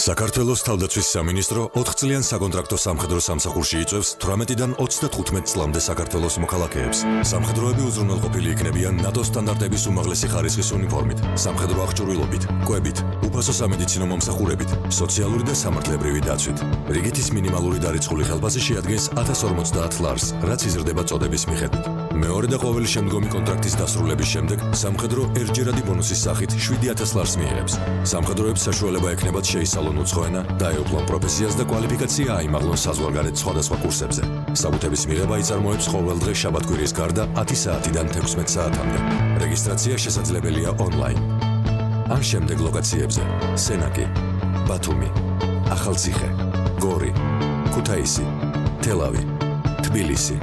საქართველოს თავდაცვის სამინისტრო 4 წლიან საკონტრაქტო სამხედრო სამსახურში იწვევს 18-დან 35 წლამდე საქართველოს მოქალაქეებს. სამხედროები უზრუნველყოფილი იქნებიან ნატო სტანდარტების უმაღლესი ხარისხის უნიფორმით, სამხედრო აღჭურვილობით, კვებით, უფასო სამედიცინო მომსახურებით, სოციალური და სამართლებრივი დაცვით. რიგითის მინიმალური დარიცხული ხელფასი შეადგენს 1050 ლარს, რაც იზრდება წოდების მიხედვით. მეორე და ყოველი შემდგომი კონტრაქტის დასრულების შემდეგ სამხედრო ერთჯერადი ბონუსის სახით 7000 ლარს მიიღებს. სამხედროებს საშუალება ექნებათ შეისწავლონ უცხოენა, დაეუფლონ პროფესიას და კვალიფიკაცია აიმაღლონ საზღვარგარეთ სხვადასხვა კურსებზე. საბუთების მიღება იწარმოებს ყოველდღე შაბათ-კვირის გარდა 10 საათიდან 16 საათამდე. რეგისტრაცია შესაძლებელია ონლაინ. ან შემდეგ ლოკაციებზე: სენაკი, ბათუმი, ახალციხე, გორი, ქუთაისი, თელავი, თბილისი.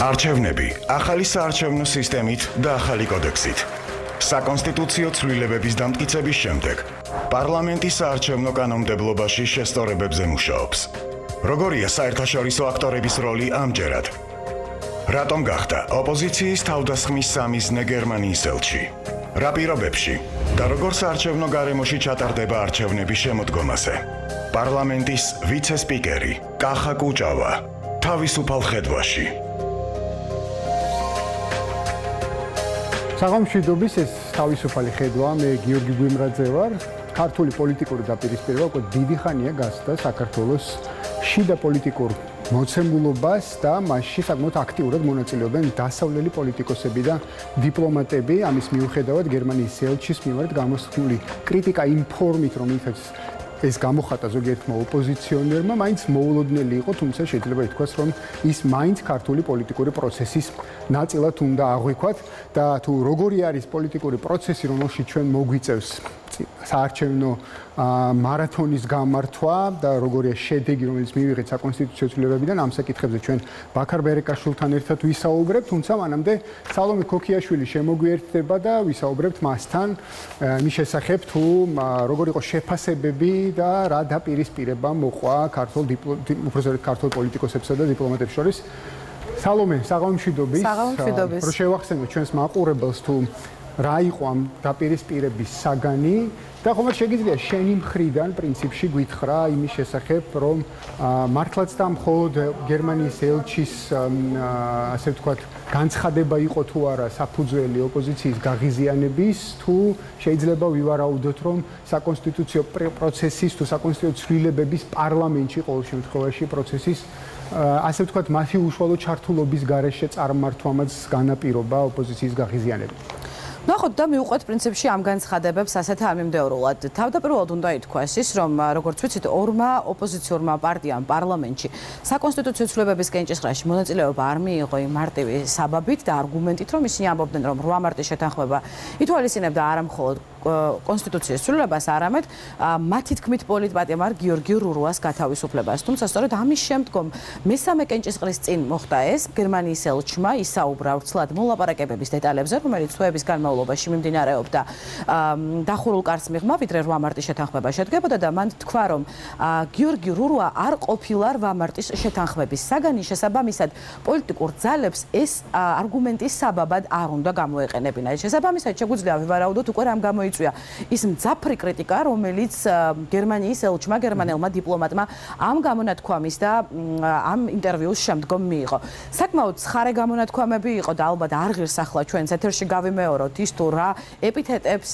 არჩევნები ახალი საარჩევნო სისტემით და ახალი კოდექსით. საკონსტიტუციო ცვლილებების დამტკიცების შემდეგ პარლამენტის საარჩევნო კანონმდებლობაში შესწორებებზე მუშაობს. როგორია საერთაშორისო აქტორების როლი ამჯერად? რატომ გახდა ოპოზიციის თავდასხმის სამიზნე გერმანიის ელჩი? რა პირობებში და როგორ საარჩევნო გარემოში ჩატარდება არჩევნების შემოდგომაზე? პარლამენტის ვიცე-სპიკერი კახა კუჭავა, თავისუფალ ხედვაში. საღამოშვიდობის ეს თავისუფალი ხედვა, მე გიორგი გვიმრაძე ვარ. ქართული პოლიტიკური დაპირისპირება უკვე დიდი ხანია გასცდა საქართველოს შიდა პოლიტიკურ მოცემულობას და მასში საკმაოდ აქტიურად მონაწილეობენ დასავლელი პოლიტიკოსები და დიპლომატები. ამის მიუხედავად გერმანიის ელჩის მიმართ გამოსხმული კრიტიკა იმ ფორმით, რომელთაც ეს გამოხატა ზოგიერთმა ოპოზიციონერმა, მაინც მოულოდნელი იყო, თუმცა შეიძლება ითქვას, რომ ის მაინც ქართული პოლიტიკური პროცესის ნაწილად უნდა აღვიქვათ და თუ როგორი არის პოლიტიკური პროცესი, რომელშიც ჩვენ მოგვიწევს საარჩევნო მარათონის გამართვა და როგორია შედეგი, რომელიც მივიღეთ საკონსტიტუციო ცვლილებებიდან, ამ საკითხებზე ჩვენ ბაქარ ბერეკაშვილთან ერთად ვისაუბრებთ, თუმცა მანამდე სალომე ქოქიაშვილი შემოგვიერთდება და ვისაუბრებთ მასთან მის შესახებ, თუ როგორ იყო შეფასებები და რა დაპირისპირება მოყვა ქართულ პოლიტიკოსებსა და დიპლომატებს შორის. სალომე, საღამოშვიდობის. საღამოშვიდობის. რო შევახსენოთ ჩვენს მაყურებელს, თუ რა იყო ამ დაპირისპირების საგანი და ხომაც შეგიძლია შენი მხრიდან პრინციპში გითხრა იმის შესახებ, რომ მართლაც და მხოლოდ გერმანიის ელჩის ასე ვთქვათ განცხადება იყო თუ არა საფუძველი ოპოზიციის გაღიზიანების, თუ შეიძლება ვივარაუდოთ, რომ საკონსტიტუციო პროცესის თუ საკონსტიტუციო ცვლილებების პარლამენტში ყოველ შემთხვევაში პროცესის ასე ვთქვათ მასი უშუალო ჩართულობის გარეშე წარმართვამაც განაპირობა ოპოზიციის გაღიზიანება. ნახოთ და მივუყვეთ პრინციპში ამ განცხადებებს ასეთ ამიმდევრულად. თავდაპირველად უნდა ითქვას ის, რომ როგორც ვიცით, ორმა ოპოზიციურმა პარტიამ პარლამენტში საკონსტიტუციო ცვლილებების კენჭისყრაში მონაწილეობა არ მიიღო იმ მარტივი საბაბით და არგუმენტით, რომ ისინი ამბობდნენ, რომ 8 მარტის შეთანხმება ითვალისწინებდა არა მხოლოდ კონსტიტუციის ცვლილებას, არამედ მათი თქმით პოლიტპატიმარ გიორგი რურუას გათავისუფლებას. თუმცა სწორედ ამის შემდგომ მესამე კენჭისყრის წინ მოხდა ეს, გერმანიის ელჩმა ისაუბრა ვრცლად მოლაპარაკებების დეტალებზე, რომელიც თვეების განმავლობაში მიმდინარეობდა დახურულ კარს მიღმა, ვიდრე 8 მარტის შეთანხმება შედგებოდა და მან თქვა, რომ გიორგი რურუა არ ყოფილა 8 მარტის შეთანხმების საგანის შესაბამისად პოლიტიკურ ძალებს ეს არგუმენტის საბაბად არ უნდა გამოეყენებინა. შესაბამისად შეგვიძლია ვივარაუდოთ უკვე რამ გამოიწვია ის მძაფრი კრიტიკა, რომელიც გერმანიის ელჩმა, გერმანელმა დიპლომატმა ამ გამონათქვამის და ამ ინტერვიუს შემდგომ მიიღო. საკმაოდ ცხარე გამონათქვამები იყო და ალბათ არ ღირს ახლა ჩვენს ეთერში გავიმეოროთ ის, ის თუ რა ეპითეტებს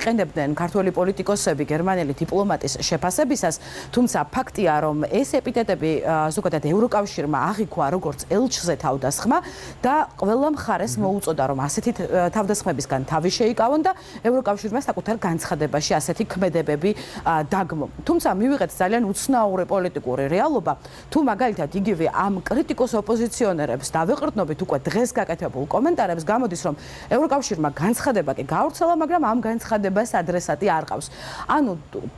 იყენებდნენ ქართველი პოლიტიკოსები გერმანელი დიპლომატის შეფასებისას, თუმცა ფაქტია, რომ ეს ეპითეტები ზოგადად ევროკავშირმა აღიქვა როგორც ელჩზე თავდასხმა და ყველა მხარეს მოუწოდა, რომ ასეთი თავდასხმებისგან თავი შეიკავონ და ევროკავშირმა საკუთარ განცხადებაში ასეთი ქმედებები დაგმო. თუმცა მივიღეთ ძალიან უცნაური პოლიტიკური რეალობა, თუ მაგალითად იგივე ამ კრიტიკოს ოპოზიციონერებს დავეყრდნობით უკვე დღეს გაკეთებულ კომენტარებს, გამოდის, რომ ევროკავშირმა განცხადება კი გავრცელა, მაგრამ ამ განცხადებას ადრესატი არ ყავს. ანუ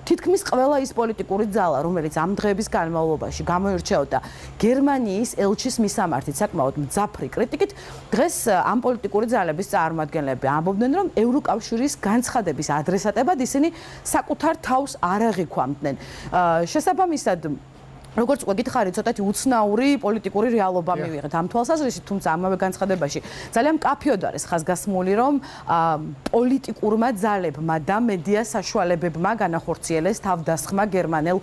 თითქმის ყველა ის პოლიტიკური ძალა, რომელიც ამ დღეების განმავლობაში გამოირჩეოდა გერმანიის ელჩის მისამართით საკმაოდ მძაფრი კრიტიკით, დღეს ამ პოლიტიკური ძალების წარმომადგენლები ამბობდნენ, რომ ევროკავშირის განცხადების ადრესატებად ისინი საკუთარ თავს არ აღიქვამდნენ. შესაბამისად, როგორც უკვე გითხარით, ცოტათი უცნაური პოლიტიკური რეალობა მივიღეთ ამ თვალსაზრისით, თუმცა ამავე განცხადებაში ძალიან მკაფიოდ არის ხაზგასმული, რომ პოლიტიკურმა ძალებმა და მედია საშუალებებმა განახორციელეს თავდასხმა გერმანელ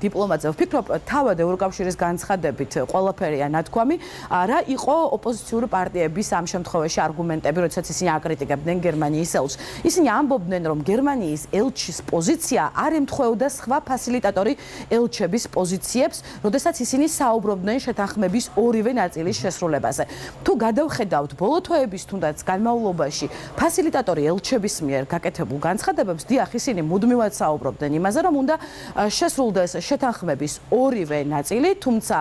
დიპლომატზე. ვფიქრობ, თავად ევროკავშირის განცხადებით ყველაფერია ნათქვამი, რა იყო ოპოზიციური პარტიების ამ შემთხვევაში არგუმენტები, როდესაც ისინი აკრიტიკებდნენ გერმანიის ელჩს. ისინი ამბობდნენ, რომ გერმანიის ელჩის პოზიცია არ ემთხვეოდა სხვა ფასილიტატორი ელჩების პოზიციებს, როდესაც ისინი საუბრობდნენ შეთანხმების ორივე ნაწილის შესრულებაზე. თუ გადავხედავთ ბოლო თვეების თუნდაც განმავლობაში ფასილიტატორი ელჩების მიერ გაკეთებულ განცხადებებს, დიახ, ისინი მუდმივად საუბრობდნენ იმაზე, რომ უნდა შესრულდეს შეთანხმების ორივე ნაწილი, თუმცა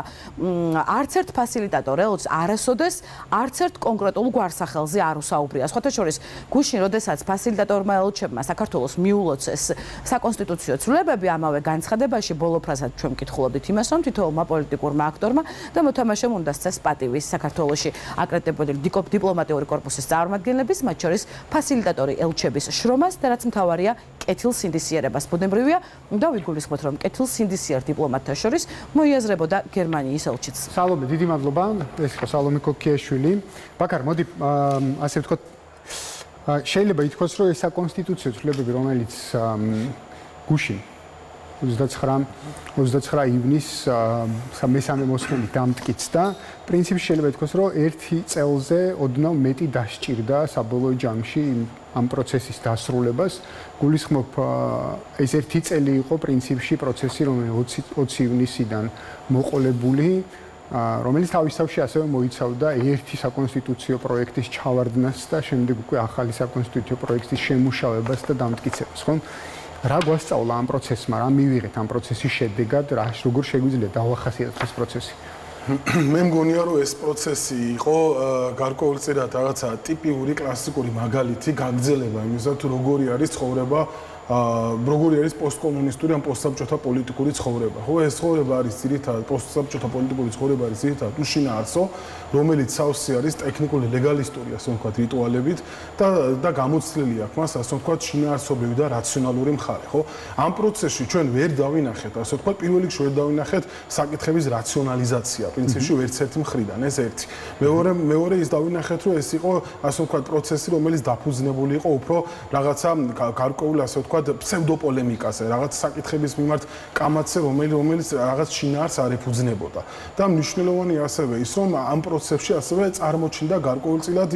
არც ერთ ფასილიტატორ ელჩს არასოდეს არც ერთ კონკრეტულ გვარსახელზე არ უსაუბრია. სხვათა შორის, გუშინ, როდესაც ფასილიტატორმა ელჩებმა საქართველოს მიულოცეს საკონსტიტუციო ცვლილებები, ამავე განცხადებაში ბოლო ფრაზად ჩვენ მკითხულობდით იმას, რომ თითოეულმა პოლიტიკურმა აქტორმა და მოთამაშემ უნდა სცეს პატივის საქართველოში აკრედიტებული დიპლომატიური კორპუსის წარმომადგენლების, მათ შორის ფასილიტატორი ელჩების შრომას და რაც მთავარია, კეთილსინდისიერებას. ბუნებრივია, უნდა ვიგულისხმოთ, რომ კეთილსინდისიერ დიპლომატთა შორის მოიაზრებოდა გერმანიის ელჩიც. სალომე, დიდი მადლობა. ეს იყო სალომე კოქიაშვილი. ბაქარ, მოდი ასე ვთქვათ, შეიძლება ითქვას, რომ ეს საკონსტიტუციო ცვლილებები, რომელიც გუშინ 29 ივნის მესამე მოსვლით დამტკიცდა, პრინციპში შეიძლება ითქვას, რომ ერთი წელზე ოდნავ მეტი დასჭირდა საბოლოო ჯამში ამ პროცესის დასრულებას. გულისხმობ, ეს ერთი წელი იყო პრინციპში პროცესი, რომელიც 20 ივნისიდან მოყოლებული, რომელიც თავისთავში ასევე მოიცავდა ერთი საკონსტიტუციო პროექტის ჩავარდნას და შემდეგ უკვე ახალი საკონსტიტუციო პროექტის შემუშავებას და დამტკიცებას, ხო? რა გვასწავლა ამ პროცესმა, რა მივიღეთ ამ პროცესის შედეგად, როგორ შეგვიძლია დავახასიათოთ ეს პროცესი? მე მგონია, რომ ეს პროცესი იყო გარკვეულწილად რაღაცა ტიპიური კლასიკური მაგალითი გაგრძელება იმისა, თუ როგორი არის ცხოვრება, როგორი არის პოსტკომუნისტური ან პოსტსაბჭოთა პოლიტიკური ცხოვრება. ხო, ეს ცხოვრება არის ძირითადად პოსტსაბჭოთა პოლიტიკური ცხოვრება არის ძირითადად უშინაარსო, რომელიც სავსე არის ტექნიკური ლეგალისტური, ასე ვთქვათ, რიტუალებით და გამოცდილი აქვს მას, ასე ვთქვათ, შინაარსობრივი და რაციონალური მხარე, ხო? ამ პროცესში ჩვენ ვერ დავინახეთ, ასე ვთქვათ, პირველ რიგში ვერ დავინახეთ საკითხების რაციონალიზაცია, პრინციპში ვერც ერთი მხრიდან, ეს ერთი. მეორე ის დავინახეთ, რომ ეს იყო, ასე ვთქვათ, პროცესი, რომელიც დაფუძნებული იყო უფრო რაღაცა გარკვეულ, ასე ვთქვათ, ფსევდოპოლემიკაზე, რაღაც საკითხების მიმართ კამათზე, რომელიც რაღაც შინაარს არ ეფუძნებოდა. და მნიშვნელოვანი ასევე ის, რომ ამ პროცესში ასევე წარმოჩნდა გარკვეულწილად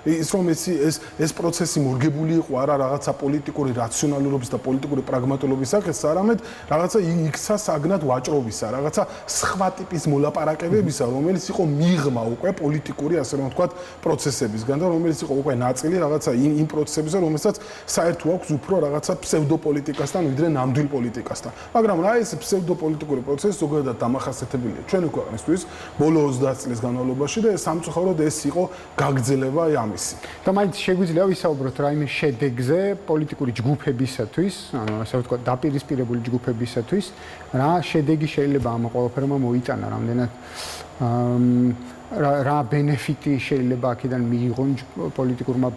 ის, რომ ეს პროცესი მორგებული იყო არა რაღაცა პოლიტიკური რაციონალურობის და პოლიტიკური პრაგმატულობის სახეს, არამედ რაღაცა იქცა საგნად ვაჭრობისა, რაღაცა სხვა ტიპის მოლაპარაკებებისა, რომელიც იყო მიღმა უკვე პოლიტიკური, ასე რომ ვთქვათ, პროცესებისგან და რომელიც იყო უკვე ნაწილი რაღაცა იმ პროცესებისა, რომელსაც საერთო აქვს უფრო რაღაცა ფსევდოპოლიტიკასთან ვიდრე ნამდვილ პოლიტიკასთან. მაგრამ რა ეს ფსევდოპოლიტიკური პროცესი ზოგადად დამახასიათებელია ჩვენი ქვეყნისთვის ბოლო 30 წლის განმავლობაში და სამწუხაროდ ეს იყო გაგრძელება ამისი. და მაინც შეგვიძლია ვისაუბროთ რაიმე შედეგზე პოლიტიკური ჯგუფებისათვის, ანუ ასე ვთქვათ, დაპირისპირებული ჯგუფებისათვის, რა შედეგი შეიძლება ამ ყველაფერმა მოიტანა, რამდენად რა ბენეფიტი შეიძლება აქედან მიიღონ პოლიტიკურმა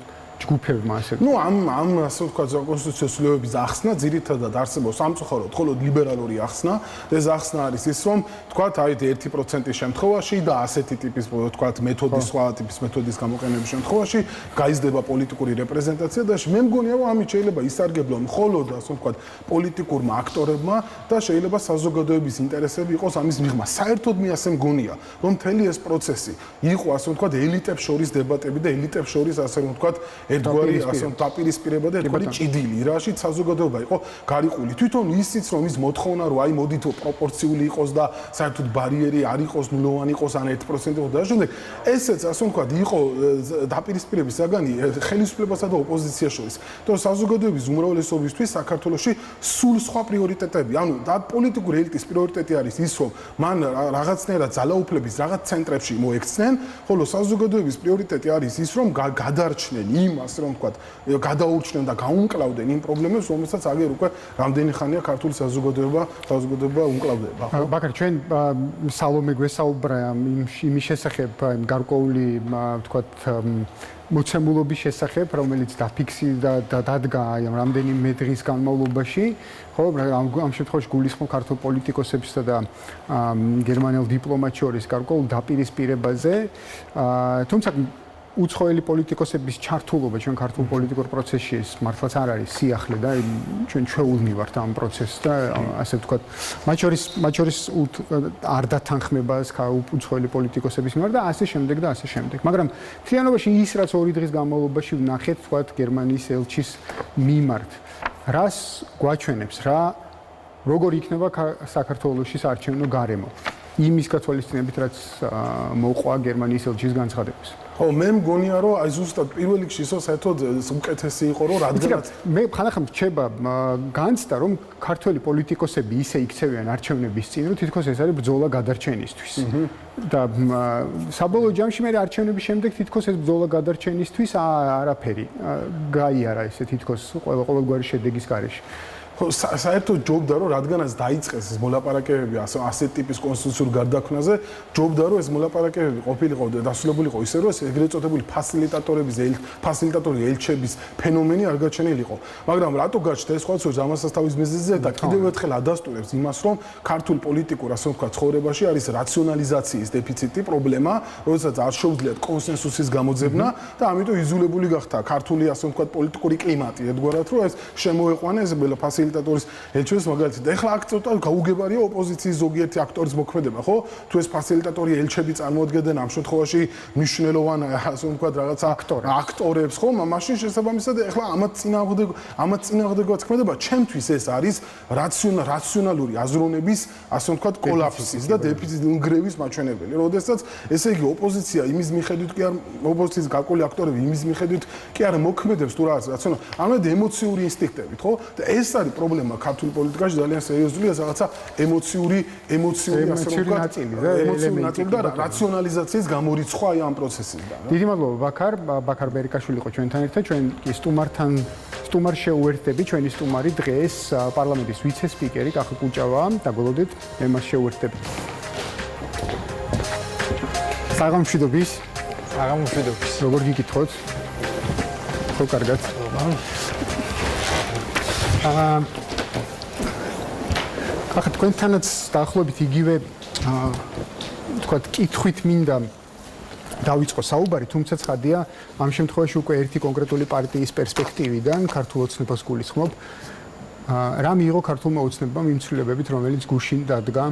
ჯგუფებმა ასე. ნუ ამ ასე ვთქვათ, საკონსტიტუციო ცვლილებების ახსნა ძირითადად არსებობს სამწუხაროდ მხოლოდ ლიბერალური ახსნა. ეს ახსნა არის ის, რომ ვთქვათ, აი 1%-ის შემთხვევაში და ასეთი ტიპის ვთქვათ, მეთოდის სხვა ტიპის მეთოდის გამოყენების შემთხვევაში გაიზრდება პოლიტიკური რეპრეზენტაცია და მე მგონია, რომ ამით შეიძლება ისარგებლონ მხოლოდ ასე ვთქვათ, პოლიტიკურმა აქტორებმა და შეიძლება საზოგადოების ინტერესები იყოს ამის მიღმა. საერთოდ მე ასე მგონია, რომ მთელი ეს პროცესი იყო ასე ვთქვათ, ელიტებს შორის დებატები და ელიტებს შორის ასე ვთქვათ, ერთგვარი ასე დაპირისპირება და ერთგვარი ჭიდილი, რაშიც საზოგადოება იყო გარიყული. თვითონ ისიც რომ ის მოთხოვნა რომ აი მოდით პროპორციული იყოს და საერთოდ ბარიერი არ იყოს, ნულოვანი იყოს ან 1% იყო და შემდეგ ესეც ასე ვთქვათ იყო დაპირისპირების საგანი ხელისუფლებასა და ოპოზიციას შორის. თორე საზოგადოების უმრავლესობისთვის საქართველოში სულ სხვა პრიორიტეტები, ანუ და პოლიტიკური ელიტის პრიორიტეტი არის ის, რომ მან რაღაცნაირად ძალაუფლების რაღაც ცენტრებში მოექცნენ, ხოლო საზოგადოების პრიორიტეტი არის ის, რომ გადარჩნენ იმას, რომ ვთქვათ, გადაურჩნენ და გაუმკლავდნენ იმ პრობლემებს, რომელსაც აგერ უკვე რამდენი ხანია ქართული საზოგადოება უმკლავდება. ბაქარ, ჩვენ სალომე გვესაუბრა იმის შესახებ, გარკვეული ვთქვათ მოცემულობის შესახებ, რომელიც დადგა რამდენიმე დღის განმავლობაში, ხო, ამ შემთხვევაში გულისხმობ ქართულ პოლიტიკოსებსა და გერმანელ დიპლომატ შორის გარკვეულ დაპირისპირებაზე, თუმცა უცხოელი პოლიტიკოსების ჩართულობა ჩვენ ქართულ პოლიტიკურ პროცესში ეს მართლაც არ არის სიახლე და ჩვენ ჩვეულნი ვართ ამ პროცესს და ასე ვთქვათ, მათ შორის არ დათანხმებას უცხოელი პოლიტიკოსების მიმართ და ასე შემდეგ და ასე შემდეგ. მაგრამ მთლიანობაში ის რაც 2 დღის განმავლობაში ვნახეთ, ვთქვათ, გერმანიის ელჩის მიმართ, რას გვაჩვენებს, როგორ იქნება საქართველოში საარჩევნო გარემო იმის გათვალისწინებით, რაც მოყვა გერმანიის ელჩის განცხადებას. ხო, მე მგონია რომ აი ზუსტად პირველ რიგში ისო საერთოდ უკეთესი იყო რომ რადგანაც მე ხანახან რჩება განცდა რომ ქართველი პოლიტიკოსები ისე იქცევიან არჩევნების წინ რომ თითქოს ეს არის ბრძოლა გადარჩენისთვის და საბოლოო ჯამში მე არჩევნების შემდეგ თითქოს ეს ბრძოლა გადარჩენისთვის არაფერი გაიარა ესე თითქოს ყოველგვარი შედეგის გარეშე. საერთოდ ჯობდა რომ რადგანაც დაიწყეს ეს მოლაპარაკებები ასეთ ტიპის კონსტიტუციურ გარდაქმნაზე, ჯობდა რომ ეს მოლაპარაკებები ყოფილიყო დასრულებულიყო ისე რომ ეს ეგრეთ წოდებული ფასილიტატორი ელჩების ფენომენი არ გაჩენილიყო. მაგრამ რატო გაჩნდა ეს ხვალ ამასაც თავის მიზეზზე და კიდევ ერთხელ ადასტურებს იმას რომ ქართულ პოლიტიკურ ასე ვთქვათ ცხოვრებაში არის რაციონალიზაციის დეფიციტი, პრობლემა, როდესაც არ შეუძლიათ კონსენსუსის გამოძებნა და ამიტომ იზოლებული გახდა ქართული ასე ვთქვათ პოლიტიკური კლიმატი ერთგვარად რომ ეს შემოეყვანა ეს ფასილიტატორის ელჩებს მაგალითად. ეხლა აქ ცოტა გაუგებარია ოპოზიციის ზოგიერთი აქტორის მოქმედება, ხო? თუ ეს ფასილიტატორი ელჩები წარმოადგენენ ამ შემთხვევაში მნიშვნელოვან ასე ვთქვათ რაღაცა აქტორებს, ხო? მაშინ შესაბამისად ეხლა ამათ წინააღმდეგობაც ქმედება. ჩემთვის ეს არის რაციონალური აზროვნების ასე ვთქვათ კოლაფსის და დეფიციტის უნგრევის მაჩვენებელი. როდესაც ესე იგი ოპოზიცია იმის მიხედვით კი არ ოპოზიციის გარკვეული აქტორები იმის მიხედვით კი არ მოქმედებს თუ რაღაც რაციონალური, ამედ ემოციური ინსტინქტებით, ხო? და ეს არის პრობლემა ქართულ პოლიტიკაში ძალიან სერიოზულია რაღაცა ემოციური ასე ვთქვათ და რაციონალიზაციის გამორიცხვა ამ პროცესისგან. დიდი მადლობა ბაქარ ბერიკაშვილი იყო ჩვენთან ერთად, ჩვენ კი სტუმარ შეუერთდები, ჩვენი სტუმარი დღეს პარლამენტის ვიცე-სპიკერი კახა კუჭავა და გულოდით მე მას შეუერთდები. საღამოშვიდობის. როგორ გიკითხოთ? ხო, კარგად. ახლა თქვენთანაც დაახლოებით იგივე ვთქვათ კითხვით მინდა დავიწყო საუბარი, თუმცა ცხადია ამ შემთხვევაში უკვე ერთი კონკრეტული პარტიის პერსპექტივიდან ქართულ ოცნებას გულისხმობ. რა მიიღო ქართულმა ოცნებამ იმ ცვლილებებით, რომელიც გუშინ დადგა,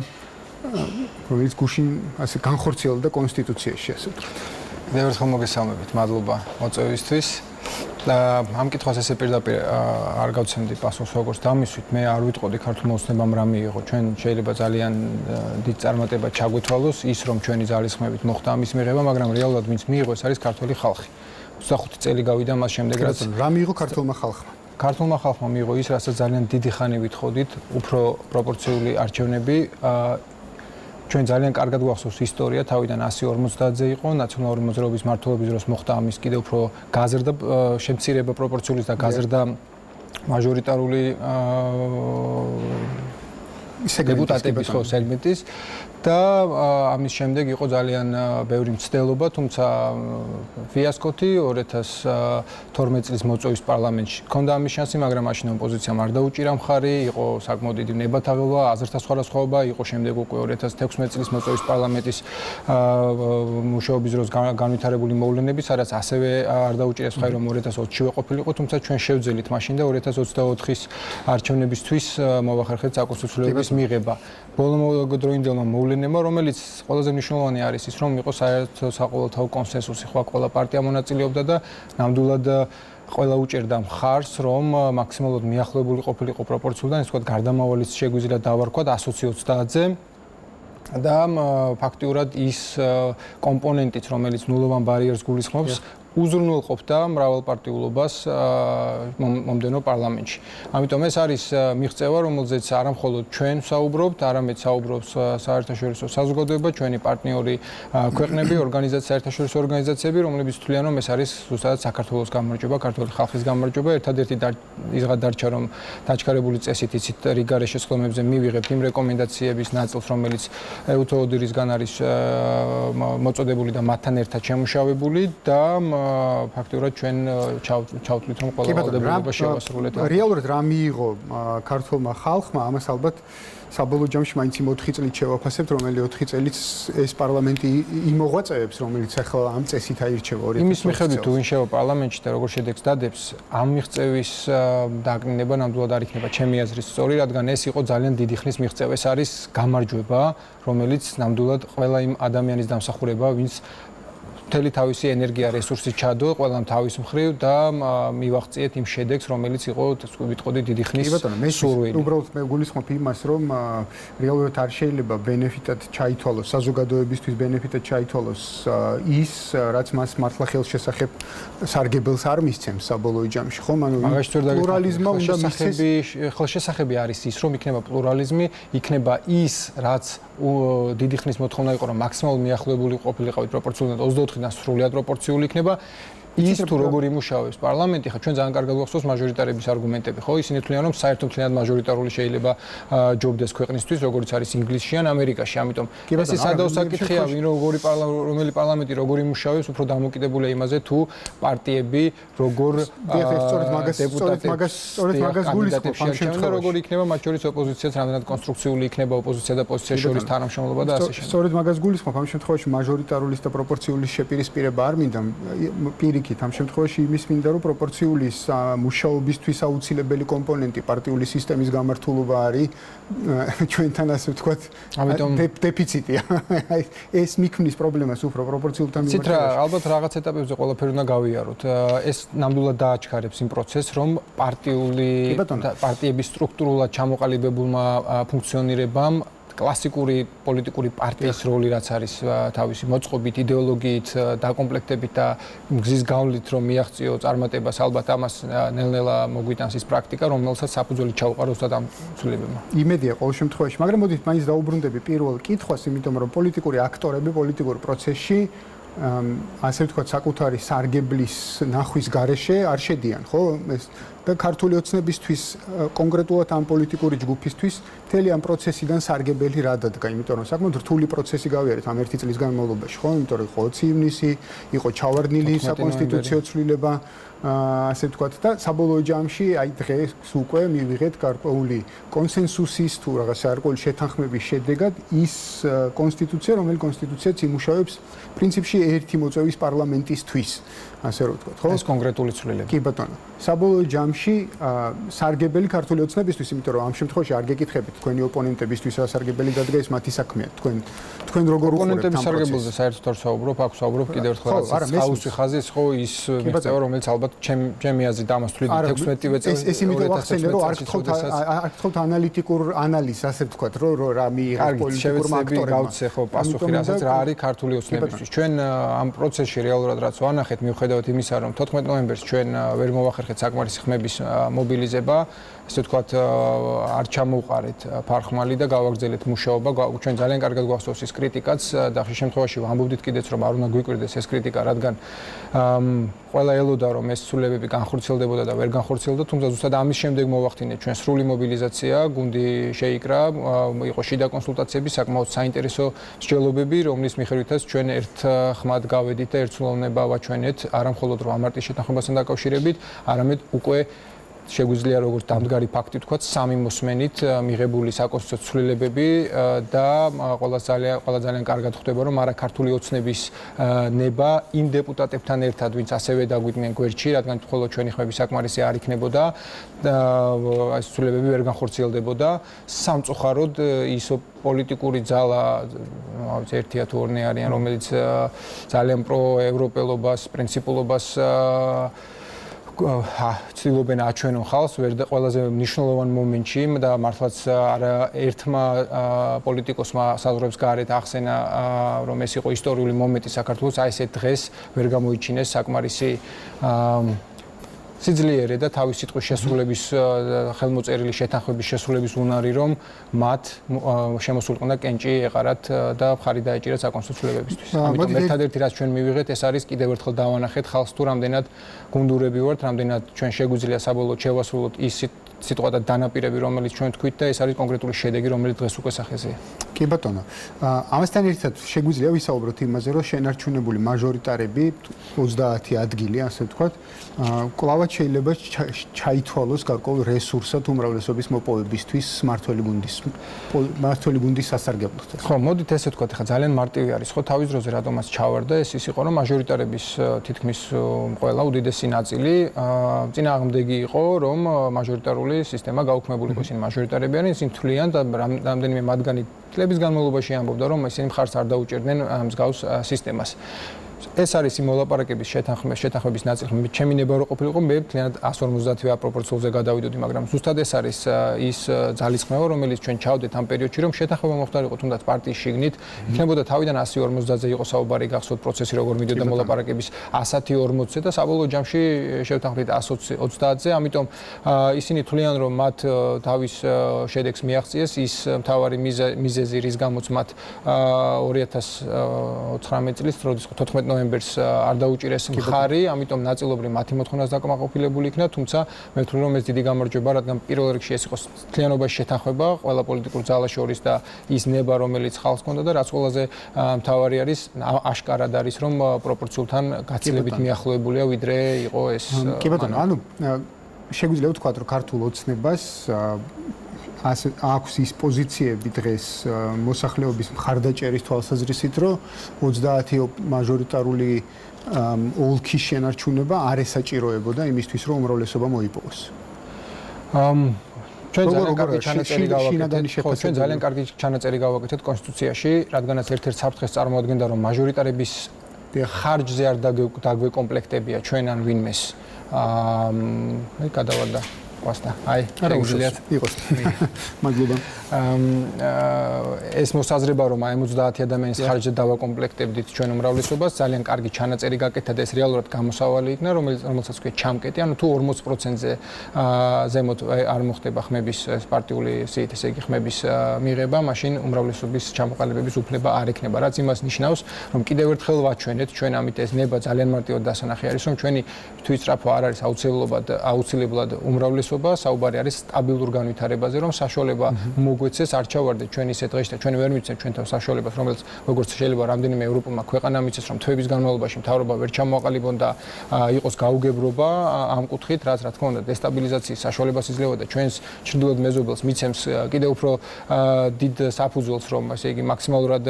რომელიც გუშინ ასე განხორციელდა კონსტიტუციაში, ასე ვთქვათ. მე ერთხელ მოგესალმებით, მადლობა მოწვევისთვის. ამ კითხვას ესე პირდაპირ არ გავცემდი პასუხს, როგორც დამისვით, მე არ ვიტყოდი ქართულმა ოცნებამ რა მიიღო. ჩვენ შეიძლება ძალიან დიდ წარმატება ჩაგვეთვალოს ის, რომ ჩვენი ძალისხმევით მოხდა ამის მიღება, მაგრამ რეალურად ვინც მიიღო, ეს არის ქართული ხალხი. 25 წელი გავიდა მას შემდეგ, რაც რა მიიღო ქართულმა ხალხმა? ქართულმა ხალხმა მიიღო ის, რასაც ძალიან დიდი ხანი ვითხოვდით, უფრო პროპორციული არჩევნები. ჩვენ ძალიან კარგად გვახსოვს ისტორია, თავიდან 150-ზე იყო ნაციონალური მოძრაობის მმართველობის დროს მოხდა ამის კიდევ უფრო გაზრდა შემცირება პროპორციის და გაზრდა მაჟორიტარული დეპუტატების სეგმენტის და ამის შემდეგ იყო ძალიან ბევრი მცდელობა, თუმცა ფიასკოთი 2012 წლის მოწვევის პარლამენტში ჰქონდა ამის შანსი, მაგრამ მაშინ ოპოზიციამ არ დაუჭირა მხარი, იყო საკმაოდ დიდი ნებათაღელვა, აზრთა სხვადასხვაობა, იყო შემდეგ უკვე 2016 წლის მოწვევის პარლამენტის მუშაობის დროს განვითარებული მოვლენები, სადაც ასევე არ დაუჭირეს მხარი, რომ 2020-ში ყოფილიყო, თუმცა ჩვენ შევძელით მაშინ და 2024-ის არჩევნებისთვის მოვახერხეთ საკონსტიტუციო დიდიხნის მიღება ბოლომდროინდელმა მოვლენებმა, რომელიც ყველაზე მნიშვნელოვანი არის ის, რომ იყოს საერთო საყოველთაო კონსენსუსი, ყველა პარტია მონაწილეობდა და ნამდვილად ყველა უჭერდა მხარს, რომ მაქსიმალურად მიახლოებული ყოფილიყო პროპორციულიდან, ისე ვთქვათ, გარდამავალიც შეგვიძლია დავარქვათ 120-30-ზე. და ფაქტიურად ის კომპონენტიც, რომელიც ნულოვან ბარიერს გულისხმობს, უზრუნველყოფდა მრავალპარტიულობას მომდევნო პარლამენტში. ამიტომ ეს არის მიღწევა, რომელზეც არა მხოლოდ ჩვენ ვსაუბრობთ, არამედ საუბრობს საერთაშორისო საზოგადოება, ჩვენი პარტნიორი ქვეყნები, საერთაშორისო ორგანიზაციები, რომლებიც თვლიან, რომ ეს არის ზუსტად საქართველოს გამარჯვება, ქართული ხალხის გამარჯვება. ერთადერთი ისღა დარჩა, რომ დაჩქარებული წესით იცით რიგარე შესხდომებზე მივიღებთ იმ რეკომენდაციების ნაწილს, რომელიც ეუთოოდირისგან არის მოწოდებული და მათთან ერთად შემუშავებული და ფაქტიურად ჩვენ ჩავთვლით, რომ ყველა ვალდებულება შევასრულეთ. რეალურად რა მიიღო ქართულმა ხალხმა, ამას ალბათ საბოლოო ჯამში მაინც იმ 4 წლით შევაფასებთ, რომელი 4 წელიც ეს პარლამენტი იმოღვაწეებს, რომელიც ახლა ამ წესით აირჩევა 2020 წელს. იმის მიხედვით, თუ ვინ შევა პარლამენტში და როგორ შედეგს დადებს, ამ მიღწევის დაკნინება ნამდვილად არ იქნება ჩემი აზრით სწორი, რადგან ეს იყო ძალიან დიდი ხნის მიღწევა. ეს არის გამარჯვება, რომელიც ნამდვილად ყველა იმ ადამიანის დამსახურება, ვინც მთელი თავისი ენერგია რესურსი ჩადო ყველამ თავის მხრივ და მივაღწიეთ იმ შედეგს, რომელიც იყო ვიტყოდი დიდი ხნის სურვილი. უბრალოდ მე გულისხმობ იმას, რომ რეალურად არ შეიძლება ბენეფიტად ჩაითვალოს, საზოგადოებისთვის ბენეფიტად ჩაითვალოს ის, რაც მას მართლა ხელშესახებ სარგებელს არ მისცემს საბოლოო ჯამში, ხომ? ანუ პლურალიზმმა უნდა მისცეს. ხელშესახები არის ის, რომ იქნება პლურალიზმი, იქნება ის, რაც დიდი ხნის მოთხოვნა იყო, რომ მაქსიმალურად მიახლოებული ყოფილიყავით პროპორციულად 24-დან სრულად პროპორციული იქნება. ის თუ როგორ იმუშავებს პარლამენტი, ხა ჩვენ ძალიან კარგად გვახსოვს მაჟორიტარების არგუმენტები, ხო? ისინი თვლიან, რომ საერთოდ მთლიანად მაჟორიტარული შეიძლება ჯობდეს ქვეყნისთვის, როგორც არის ინგლისში ან ამერიკაში. ამიტომ ეს სადაო საკითხია, რომელი პარლამენტი როგორ იმუშავებს, უფრო დამოკიდებულია იმაზე, თუ პარტიები როგორ დეპუტატებს გულისხმობ ამ შემთხვევაში, როგორ იქნება მათ შორის ოპოზიციაც, რამდენად კონსტრუქციული იქნება ოპოზიცია და პოზიცია შორის თანამშრომლობა და ასე შემდეგ. სწორედ მაგას გულისხმობ ამ შემთხვევაში მაჟორიტარულის და პროპორციული შეპირისპირება არ მინდა. პირიქით ამ შემთხვევაში იმის მინდა, რომ პროპორციულის მუშაობისთვის აუცილებელი კომპონენტი პარტიული სისტემის გამართულობა არის ჩვენთან ასე ვთქვათ დეფიციტია. ეს მიქმნის პრობლემას უფრო პროპორციულთან მიმართებაში. ცით რა, ალბათ რაღაც ეტაპებზე ყველაფერი უნდა გავიაროთ. ეს ნამდვილად დააჩქარებს იმ პროცესს, რომ პარტიების სტრუქტურულად ჩამოყალიბებულმა ფუნქციონირებამ კლასიკური პოლიტიკური პარტიის როლი, რაც არის თავისი მოწყობით, იდეოლოგიით, დაკომპლექტებით და გზის გავლით, რომ მიაღწიო წარმატებას, ალბათ ამას ნელ-ნელა მოგვიტანს ის პრაქტიკა, რომელსაც საფუძველი ჩაუყარა უბრალოდ ამ ცვლილებებმა. იმედია ყოველ შემთხვევაში, მაგრამ მოდით მაინც დაუბრუნდები პირველ კითხვას, იმიტომ რომ პოლიტიკური აქტორები პოლიტიკურ პროცესში ასე ვთქვათ, საკუთარი სარგებლის ნახვის გარეშე არ შედიან, ხო? და ქართული ოცნებისთვის, კონკრეტულად ამ პოლიტიკური ჯგუფისთვის, მთელი ამ პროცესიდან სარგებელი რა დადგა, იმიტომ რომ საკმაოდ რთული პროცესი გავიარეთ ამ 1 წლის განმავლობაში, ხო? იმიტომ რომ იყო 20 ივნისი, იყო ჩავარდნილი საკონსტიტუციო ცვლილება, ასე ვთქვათ და საბოლოო ჯამში აი დღეს უკვე მივიღეთ გარკვეული კონსენსუსის თუ რაღაც გარკვეული შეთანხმების შედეგად ის კონსტიტუცია, რომელიც კონსტიტუციაც იმუშავებს პრინციპში ერთი მოწვევის პარლამენტისთვის, ასე რომ ვთქვათ, ხო? ეს კონკრეტული ცვლილება. კი ბატონო. საბოლოო ჯამში სარგებელი ქართული ოცნებისთვის, იმიტომ რომ ამ შემთხვევაში არ გეკითხებით თქვენი ოპონენტებისთვის რა სარგებელი დადგა, ეს მათი საქმეა. თქვენ როგორ უყურებთ ამ ოპონენტების სარგებელზე საერთოდ არ ვსაუბრობ, აქ ვსაუბრობ კიდევ ერთხელ რაღაც ხაუსი ხაზი, ეს ხო ის მიღწევა, რომელიც ალბათ ჩემი აზრით დამასწრებით 16 წელს. ეს იმიტომ ვახსენე, რომ არ გთხოვთ ანალიტიკურ ანალიზს, ასე ვთქვათ, რომ რა მიიღეს პოლიტიკურმა აქტორებმა. გავცე ხო პასუხი რასაც რა არის ქართული ოცნებისთვის. ჩვენ ამ პროცესში რეალურად რაც ვანახეთ, მიუხედავად იმისა, რომ 14 ნოემბერს ჩვენ ვერ მოვახერხეთ საკმარისი ხმების მობილიზება, ესე ვთქვათ, არ ჩამოვყარეთ ფარხმალი და გავაგრძელეთ მუშაობა. ჩვენ ძალიან კარგად გვახსოვს ის კრიტიკაც და ხშირ შემთხვევაში ვამბობდით კიდეც, რომ არ უნდა გვიკვირდეს ეს კრიტიკა, რადგან ყველა ელოდა, რომ ეს ცვლილებები განხორციელდებოდა და ვერ განხორციელდა, თუმცა ზუსტად ამის შემდეგ მოვახდინეთ ჩვენ სრული მობილიზაცია, გუნდი შეიკრა, იყო შიდა კონსულტაციები, საკმაოდ საინტერესო მსჯელობები, რომლის მიხედვითაც ჩვენ ერთხმად გავედით და ერთსულოვნება ვაჩვენეთ, არა მხოლოდ 8 მარტის შეთანხმებასთან დაკავშირებით, არამედ უკვე შეგვიძლია როგორც დამდგარი ფაქტი ვთქვათ, სამი მოსმენით მიღებული საკონსტიტუციო ცვლილებები და ყველა ძალიან კარგად ხვდება, რომ არაქართული ოცნების ნება იმ დეპუტატებთან ერთად, ვინც ასევე დაგვიდნენ გვერდში, რადგან მხოლოდ ჩვენი ხმები საკმარისი არ იქნებოდა და ეს ცვლილებები ვერ განხორციელდებოდა. სამწუხაროდ ის პოლიტიკური ძალა, ერთია თუ ორნი არიან, რომელიც ძალიან პროევროპელობას, პრინციპულობას ცდილობენ აჩვენონ ხალხს, ყველაზე მნიშვნელოვან მომენტში და მართლაც არა ერთმა პოლიტიკოსმა საზღვრებს გარეთ ახსენა, რომ ეს იყო ისტორიული მომენტი საქართველოს, აი ეს დღეს ვერ გამოიჩინეს საკმარისი სიძლიერე და თავის სიტყვის შესრულების ხელმოწერილი შეთანხმების შესრულების უნარი, რომ მათ შემოსულიყო კენჭი ეყარათ და მხარი დაეჭირათ საკონსტიტუციო ცვლილებებისთვის. ამიტომ ერთადერთი რაც ჩვენ მივიღეთ, ეს არის კიდევ ერთხელ დავანახეთ ხალხს თუ რამდენად გუნდურები ვართ, რამდენად ჩვენ შეგვიძლია საბოლოოდ შევასრულოთ ის სიტყვა და დანაპირები, რომელიც ჩვენ თქვით და ეს არის კონკრეტული შედეგი, რომელიც დღეს უკვე სახეზეა. კი ბატონო. ამასთან ერთად შეგვიძლია ვისაუბროთ იმაზე, რომ შენარჩუნებული მაჟორიტარები 30 ადგილი, ასე ვთქვათ, კლავად შეიძლება ჩაითვალოს გარკვეულ რესურსად უმრავლესობის მოპოვებისთვის მმართველი გუნდის სასარგებლოდ. ხო, მოდით ესე ვთქვათ, ხა ძალიან მარტივი არის, ხო, თავის დროზე რატომაც ჩავარდა, ეს ის იყო, რომ მაჟორიტარების თითქმის ყველა უდიდესი ნაწილი წინააღმდეგი იყო, რომ მაჟორიტარული სისტემა გაუქმებული იყო. ისინი მაჟორიტარები არიან, ისინი თვლიან და რამდენიმე მათგანი წლების განმავლობაში ამბობდა, რომ ისინი მხარს არ დაუჭერდნენ მსგავს სისტემას. ეს არის იმ მოლაპარაკების შეთანხმების ნაწილი. ჩემი ნება რო ყოფილიყო, მე მთლიანად 150-ვე აპროპორციულზე გადავიდოდი, მაგრამ ზუსტად ეს არის ის ძალისხმევა, რომელიც ჩვენ ჩავდეთ ამ პერიოდში, რომ შეთანხმება მოხდარიყო თუნდაც პარტიის შიგნით, იქნებოდა თავიდან 150-ზე იყო საუბარი, გახსოვთ პროცესი როგორ მიდიოდა მოლაპარაკების 110-40-ზე და საბოლოო ჯამში შევთანხმდით 130-ზე, ამიტომ ისინი თვლიან, რომ მათ თავის შედეგს მიაღწიეს ის მთავარი მიზეზი, რის გამოც მათ 2019 წლის 14 ნოემბერს არ დაუჭირეს მხარი, ამიტომ ნაწილობრივ მათი მოთხოვნას დაკმაყოფილებული იქნა, თუმცა მე ვთვლი, რომ ეს დიდი გამარჯვება, რადგან პირველ რიგში ეს იყო მთლიანობაში შეთანხმება ყველა პოლიტიკურ ძალას შორის და ის ნება, რომელიც ხალხს ჰქონდა და რაც ყველაზე მთავარი არის, აშკარად არის, რომ პროპორციულთან გაცილებით მიახლოებულია, ვიდრე იყო ეს. კი ბატონო, ანუ შეგვიძლია ვთქვათ, რომ ქართულ ოცნებას აქვს ის პოზიციები დღეს მოსახლეობის მხარდაჭერის თვალსაზრისით, რომ 30 მაჟორიტარული ოლქის შენარჩუნება არ ესაჭიროებოდა იმისთვის, რომ უმრავლესობა მოიპოვოს. ჩვენ ძალიან კარგი ჩანაწერი გავაკეთეთ კონსტიტუციაში, რადგანაც ერთ-ერთ საფრთხეს წარმოადგენდა, რომ მაჟორიტარების ხარჯზე არ დაგვეკომპლექტებია ჩვენ ან ვინმეს. გადავარდა ვასტა. აი, შეგიძლიათ იყოს. მადლობა. ეს მოსაზრება, რომ აი 30 ადამიანის ხარჯზე დავაკომპლექტებდით ჩვენ უმრავლესობას, ძალიან კარგი ჩანაწერი გაკეთდა და ეს რეალურად გამოსავალი იქნა, რომელსაც ქვია ჩამკეტი, ანუ თუ 40%-ზე ზემოთ არ მოხდება ხმების პარტიული სიით, ესე იგი ხმების მიღება, მაშინ უმრავლესობის ჩამოყალიბების უფლება არ ექნება, რაც იმას ნიშნავს, რომ კიდევ ერთხელ ვაჩვენეთ, ჩვენ ამით ეს ნება ძალიან მარტივად დასანახი არის, რომ ჩვენი თვითსწრაფვა არ არის აუცილებლად უმრავლესობა, საუბარი არის სტაბილურ განვითარებაზე, რომ საშუალება მოგვეცეს არ ჩავარდეთ ჩვენ ისე დღეში და ჩვენ ვერ მივცეთ ჩვენ თავ საშუალებას, რომელიც როგორც შეიძლება რამდენიმე ევროპულმა ქვეყანამ მიცეს, რომ თვეების განმავლობაში მთავრობა ვერ ჩამოაყალიბონ და იყოს გაუგებრობა ამ კუთხით, რაც რა თქმა უნდა დესტაბილიზაციის საშუალებას იძლევა და ჩვენს ჩრდილოეთ მეზობელს მიცემს კიდევ უფრო დიდ საფუძველს, რომ ესე იგი მაქსიმალურად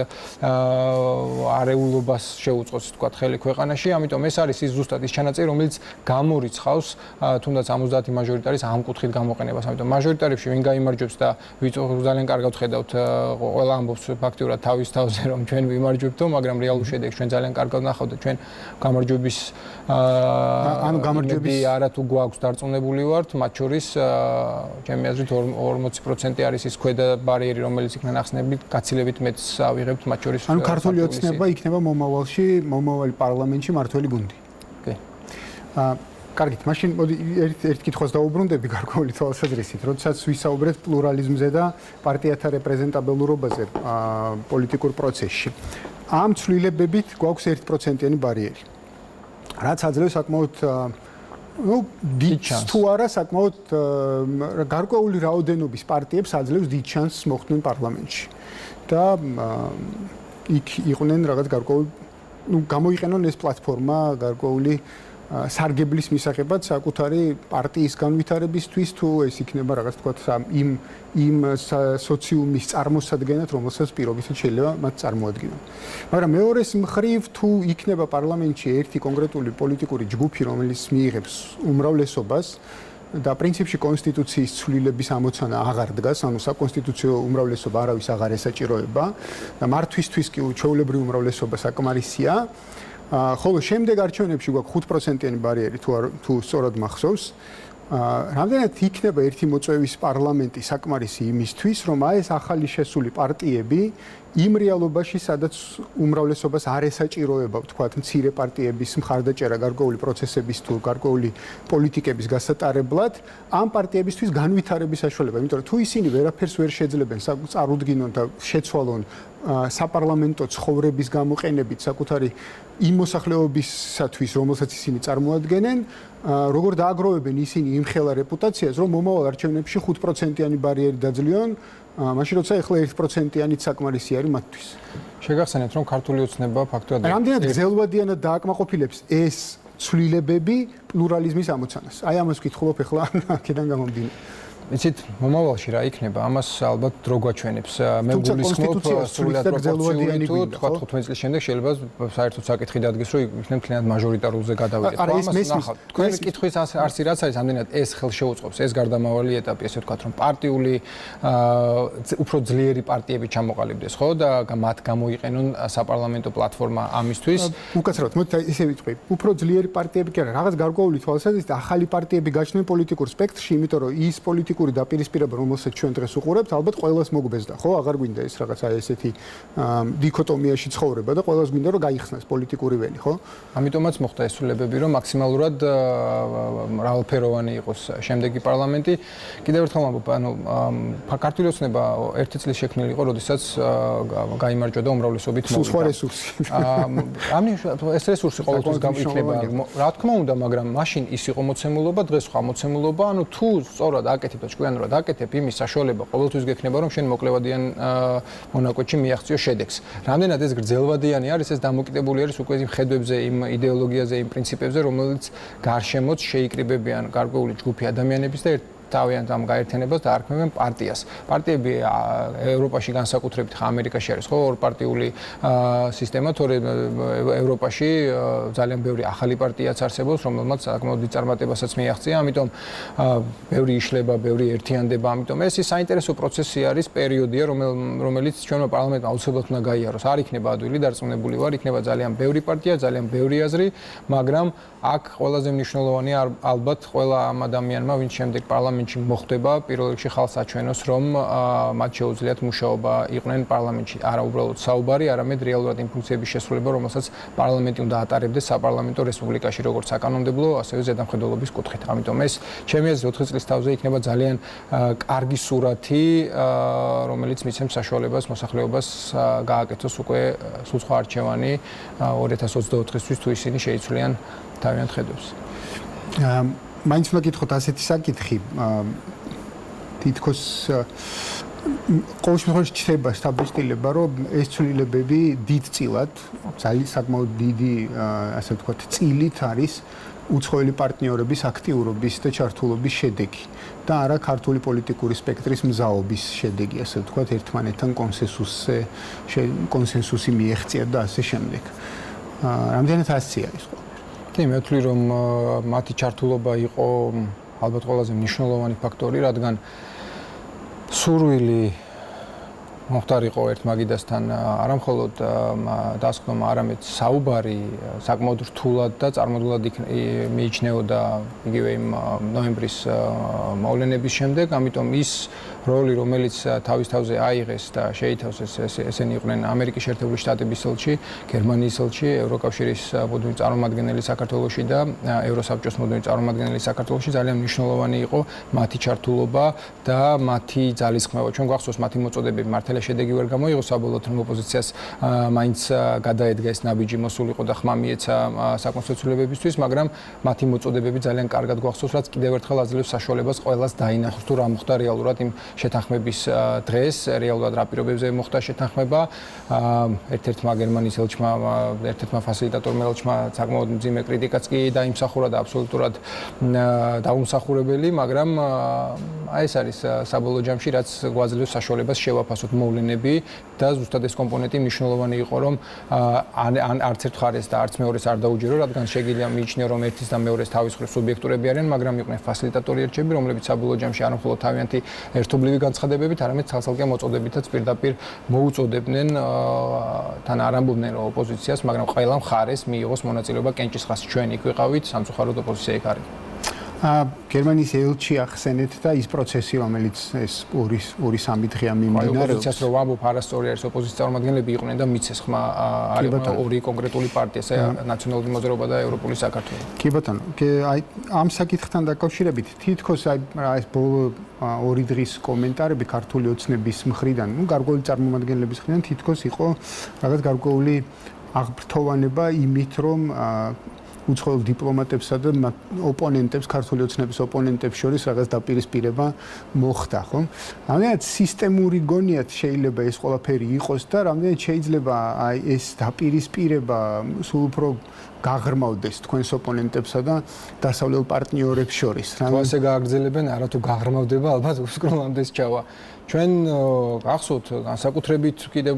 არეულობას შეუწყოს, თქვა ხელი ქვეყანაში, ამიტომ ეს არის ის ზუსტად ის ჩანაწერი, რომელიც გამორიცხავს თუნდაც 70 მაჟორიტარის ამ კუთხით გამოყენებას, ამიტომ მაჟორიტარებში ვინ გაიმარჯვებს და ძალიან კარგად ხედავთ, ყველა ამბობს ფაქტიურად თავის თავზე, რომ ჩვენ ვიმარჯვებთო, მაგრამ რეალურ შედეგს ჩვენ ძალიან კარგად ნახავთ და ჩვენ გამარჯვების არა თუ გვაქვს დარწმუნებული ვართ, მათ შორის ჩემი აზრით 40% არის ის ქვედა ბარიერი, რომელიც იქნა ნახსნები, გაცილებით მეც ავიღებთ მათ შორის. ანუ ქართული ოცნება იქნება მომავალი პარლამენტში მართველი გუნდი. კი. კარგით, მაშინ მოდი ერთ კითხვას დაუბრუნდები გარკვეული თვალსაზრისით, როდესაც ვისაუბრეთ პლურალიზმზე და პარტიათა რეპრეზენტაბელურობაზე პოლიტიკურ პროცესში. ამ ცვლილებებით გვაქვს 1%-იანი ბარიერი. რაც აძლევს საკმაოდ დიდ თუ არა საკმაოდ გარკვეული რაოდენობის პარტიებს აძლევს დიდ შანსს მოხვდნენ პარლამენტში. და იქ იყვნენ რაღაც გარკვეული გამოიყენონ ეს პლატფორმა გარკვეული სარგებლის მისაღებად საკუთარი პარტიის განვითარებისთვის თუ ეს იქნება რაღაც თქვა იმ სოციუმის წარმოსადგენად, რომელსაც პირობითად შეიძლება მათ წარმოადგინონ. მაგრამ მეორეს მხრივ თუ იქნება პარლამენტში ერთი კონკრეტული პოლიტიკური ჯგუფი, რომელიც მიიღებს უმრავლესობას და პრინციპში კონსტიტუციის ცვლილების ამოცანა აღარ დგას, ანუ საკონსტიტუციო უმრავლესობა არავის აღარ ესაჭიროება და მართვისთვის კი ჩვეულებრივი უმრავლესობა საკმარისია. ხოლო შემდეგ არჩევნებში გვაქვს 5%-იანი ბარიერი თუ სწორად მახსოვს. რამდენად იქნება ერთი მოწვევის პარლამენტი საკმარისი იმისთვის, რომ ეს ახალი შესული პარტიები იმ რეალობაში, სადაც უმრავლესობას არ ესაჭიროება, ვთქვათ, მცირე პარტიების მხარდაჭერა გარკვეული პროცესების თუ გარკვეული პოლიტიკების გასატარებლად, ამ პარტიებისთვის განვითარების საშუალება. იმიტომ რომ თუ ისინი ვერაფერს ვერ შეძლებენ წარუდგინონ და შეცვალონ საპარლამენტო ცხოვრების გამოყენებით საკუთარი იმ მოსახლეობისათვის, რომელსაც ისინი წარმოადგენენ, როგორ დააგროვებენ ისინი იმ ხელა რეპუტაციას, რომ მომავალ არჩევნებში 5%-იანი ბარიერი დაძლიონ, მაშინ როცა ეხლა 1%-იანიც საკმარისი არის მათთვის. შეგახსენეთ, რომ ქართული ოცნება ფაქტობრივად რამდენად გრძელვადიანად დააკმაყოფილებს ეს ცვლილებები პლურალიზმის ამოცანას. აი ამას ვკითხულობ ეხლა აქედან გამომდინარე. იცით, momავალში რა იქნება, ამას ალბათ დრო გვაჩვენებს. მე გულისხმობ სრულად პროპორციული თუ 15 წლის შემდეგ შეიძლება საერთოდ საკითხი დადგეს, რომ იქნებ თლიანად მაჟორიტარულზე გადავიდეთ. ამას ნახავთ. თქვენი კითხვის არსი რაც არის, ამდენად ეს ხელშეუწყობს, ეს გარდამავალი ეტაპი, ესე ვთქვათ, რომ პარტიული უფრო ძლიერი პარტიები ჩამოყალიბდეს, ხო და მათ გამოიყენონ საპარლამენტო პლატფორმა ამისთვის. უკაცრავად, მოდით ისე ვიტყვი, უფრო ძლიერი პარტიები კი არა, რაღაც გარკვეული თვალსაზრისით ახალი პარტიები გაჩნდნენ პოლიტიკურ სპექტრში, იმიტომ რომ ის პოლიტიკური დაპირისპირება, რომელსაც ჩვენ დღეს უყურებთ, ალბათ ყველას მოგბეზდა, ხო? აღარ გვინდა ეს რაღაცა ესეთი დიქოტომიაში ცხოვრება და ყველას გვინდა რომ გაიხსნას პოლიტიკური ველი, ხო? ამიტომაც მოხდა ეს ცვლილებები, რომ მაქსიმალურად მრავალფეროვანი იყოს შემდეგი პარლამენტი. კიდევ ერთხელ ვამბობ, ანუ ქართული ოცნება ერთი წლის შექმნილი იყო, როდესაც გაიმარჯვა და უმრავლესობით მოვიდა. სხვა რესურსი. ეს რესურსი ყოველთვის გამოიქნება, რა თქმა უნდა, მაგრამ მაშინ ის იყო მოცემულობა, დღეს სხვა მოცემულობა, ანუ თუ სწორად აკეთებ ჭკვიანურად აკეთებ, იმის საშუალება ყოველთვის გექნება, რომ შენ მოკლევადიან მონაკვეთში მიაღწიო შედეგს. რამდენად ეს გრძელვადიანი არის, ეს დამოკიდებული არის უკვე იმ ხედვებზე, იმ იდეოლოგიაზე, იმ პრინციპებზე, რომელიც გარშემოც შეიკრიბებიან გარკვეული ჯგუფი ადამიანების და თავიანთ ამ გაერთიანებას დაარქმევენ პარტიას. პარტიები ევროპაში განსაკუთრებით ხა ამერიკაში არის, ხო, ორპარტიული სისტემა, თორემ ევროპაში ძალიან ბევრი ახალი პარტიაც არსებობს, რომელმაც საკმაოდ დიდ წარმატებასაც მიაღწია, ამიტომ ბევრი იშლება, ბევრი ერთიანდება, ამიტომ ეს საინტერესო პროცესი არის, პერიოდია, რომელიც ჩვენმა პარლამენტმა აუცილებლად უნდა გაიაროს. არ იქნება ადვილი, დარწმუნებული ვარ, იქნება ძალიან ბევრი პარტია, ძალიან ბევრი აზრი, მაგრამ აქ ყველაზე მნიშვნელოვანია ალბათ ყველა ამ ადამიანმა, ვინც შემდეგ პარლამენტში მოხვდება, პირველ რიგში ხალხს აჩვენოს, რომ მათ შეუძლიათ მუშაობა იყვნენ პარლამენტში. არა უბრალოდ საუბარი, არამედ რეალურად იმ ფუნქციების შესრულება, რომელსაც პარლამენტი უნდა ატარებდეს საპარლამენტო რესპუბლიკაში, როგორც საკანონმდებლო, ასევე ზედამხედველობის კუთხით. ამიტომ ეს ჩემი აზრით 4 წლის თავზე იქნება ძალიან კარგი სურათი, რომელიც მიცემს საშუალებას მოსახლეობას გააკეთოს უკვე სულ სხვა არჩევანი 2024-ისთვის, თუ ისინი შეიცვლიან თავიანთ ხედვებს. მაინც უნდა გითხოთ ასეთი საკითხი, თითქოს ყოველ შემთხვევაში ჩნდება სტაბილიზება, რომ ეს ცვლილებები დიდწილად, ძალიან საკმაოდ დიდი, ასე ვთქვათ, წილით არის უცხოელი პარტნიორების აქტიურობის და ჩართულობის შედეგი და არა ქართული პოლიტიკური სპექტრის მზაობის შედეგი, ასე ვთქვათ, ერთმანეთთან კონსენსუსი მიეღწია და ასე შემდეგ. რამდენად ასეა ის ხო? კი, მე ვთვლი, რომ მათი ჩართულობა იყო ალბათ ყველაზე მნიშვნელოვანი ფაქტორი, რადგან სურვილი მოხდარიყო ერთ მაგიდასთან არა მხოლოდ დასკვნომა, არამედ საუბარი საკმაოდ რთულად და წარმოდულად მიიჩნეოდა იგივე იმ ნოემბრის მოვლენების შემდეგ, ამიტომ ის როლი, რომელიც თავის თავზე აიღეს და შეითავსეს, ესენი იყვნენ ამერიკის შეერთებული შტატების ელჩი, გერმანიის ელჩი, ევროკავშირის მუდმივი წარმომადგენელი საქართველოში და ევროსაბჭოს მუდმივი წარმომადგენელი საქართველოში, ძალიან მნიშვნელოვანი იყო მათი ჩართულობა და მათი ძალისხმევა. ჩვენ გვახსოვს მათი მოწოდებები მართლაც მართალია შედეგი ვერ გამოიღო საბოლოოდ რომ ოპოზიციას მაინც გადაედგა ეს ნაბიჯი მოსულიყო და ხმა მიეცა საკონსტიტუციურებებისთვის, მაგრამ მათი მოწოდებები ძალიან კარგად გვახსოვს, რაც კიდევ ერთხელ აძლევს საშუალებას ყველას დაინახოს თუ რა მოხდა რეალურად იმ შეთანხმების დღეს, რეალურად რა პირობებზე მოხდა შეთანხმება. ერთ-ერთმა გერმანიის ელჩმა, ერთ-ერთმა ფასილიტატორმა ელჩმა საკმაოდ მძიმე კრიტიკაც კი დაიმსახურა და აბსოლუტურად დაუმსახურებელი, მაგრამ აი ეს არის საბოლოო ჯამში, რაც გვაძლევს საშუალებას შევაფასოთ მოვლენები და ზუსტად ეს კომპონენტი მნიშვნელოვანი იყო, რომ ან არც ერთ მხარეს და არც მეორეს არ დაუჯერო, რადგან შეგვიძლია მიიჩნიო, რომ ერთის და მეორეს თავის მხრივ სუბიექტურები არიან, მაგრამ იყვნენ ფასილიტატორი ელჩები, რომლებიც საბოლოო ჯამში არ მხოლოდ თავიანთი ერთობლივი განცხადებებით, არამედ ცალ-ცალკე მოწოდებითაც პირდაპირ მოუწოდებდნენ თან არ ამბობდნენ რომ ოპოზიციას, მაგრამ ყველა მხარეს მიიღოს მონაწილეობა კენჭისყრას. ჩვენ იქ ვიყავით, სამწუხაროდ ოპოზიცია იქ არის. გერმანიის ელჩი ახსენეთ და ის პროცესი, რომელიც ეს 2-3 დღეა მიმდინარეობს. ოპოზიციას რო ვამბობ, არასწორი არის, ოპოზიციის წარმომადგენლები იყვნენ და მიცეს ხმა არის ორი კონკრეტული პარტია, ნაციონალური მოძრაობა და ევროპული საქართველო. კი ბატონო, აი ამ საკითხთან დაკავშირებით თითქოს აი ეს ბოლო 2 დღის კომენტარები ქართული ოცნების მხრიდან, გარკვეული წარმომადგენლების მხრიდან თითქოს იყო რაღაც გარკვეული აღბრთოვანება იმით, რომ უცხოელ დიპლომატებსა და ოპონენტებს, ქართული ოცნების ოპონენტებს შორის რაღაც დაპირისპირება მოხდა, ხო? რამდენად სისტემური გონიათ შეიძლება ეს ყველაფერი იყოს და რამდენად შეიძლება აი ეს დაპირისპირება სულ უფრო გაღრმავდეს თქვენს ოპონენტებსა და დასავლელ პარტნიორებს შორის. თუ ასე გააგრძელებენ, არა თუ გაღრმავდება, ალბათ უსკროლამდე ჩავა. ჩვენ გახსოვთ, განსაკუთრებით კიდევ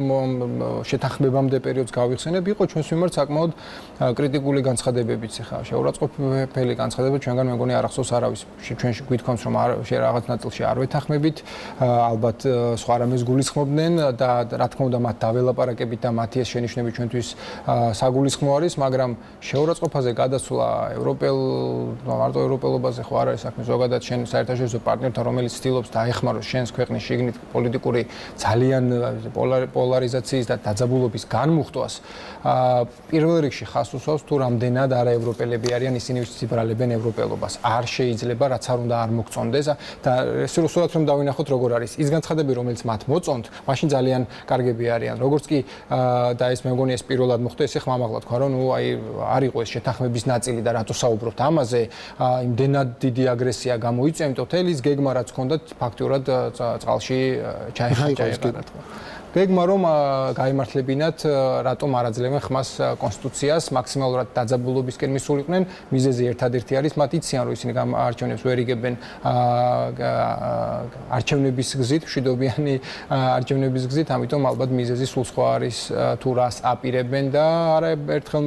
შეთანხმებამდე პერიოდს გავიხსენებ, იყო ჩვენს მიმართ საკმაოდ კრიტიკული განცხადებებიც, ხა შეურაცხყოფელი განცხადება ჩვენგან მე მგონი არ ახსოვს არავის. ჩვენ გვითქვამს რომ რაღაც ნაწილში არ ვეთანხმებით, ალბათ სხვა რამეს გულისხმობდნენ და რა თქმა უნდა მათ დაველაპარაკებით და მათი ეს შენიშვნები ჩვენთვის საგულისხმო არის, მაგრამ შეურაცხყოფაზე გადასვლა მარტო ევროპელობაზე ხო არ არის საქმე, ზოგადად შენ საერთაშორისო პარტნიორთან, რომელიც ცდილობს დაეხმაროს შენს ქვეყნის შიგნით პოლიტიკური ძალიან პოლარიზაციის და დაძაბულობის განმუხტვას, პირველ რიგში ხას უსვავს თუ რამდენად არაევროპელები არიან ისინი, ვინც ციბრალებენ ევროპელობას. არ შეიძლება, რაც არ უნდა არ მოგწონდეს და სრულად რომ დავინახოთ როგორ არის. ის განცხადები, რომელიც მათ მოწონთ, მაშინ ძალიან კარგები არიან. როგორც კი და ეს მე მგონი ეს პირველად მოხდა, ესე ხმამაღლა თქვა, რომ ნუ აი არ იყო ეს შეთანხმების ნაწილი და რატო საუბრობთ ამაზე, იმდენად დიდი აგრესია გამოიწვევთ, თელის გეგმა რაც ჰქონდათ ფაქტურად წყალში ჩაიხარა. გეგმა რომ გაიმართლებინათ, რატომ არ აძლევენ ხმას კონსტიტუციას, მაქსიმალურად დაძაბულობისკენ მისულიყვნენ, მიზეზი ერთადერთი არის, მათ იციან რომ ისინი არჩევნებს ვერ იგებენ არჩევნების გზით, მშვიდობიანი არჩევნების გზით, ამიტომ ალბათ მიზეზი სულ სხვა არის თუ რას აპირებენ და არა ერთხელ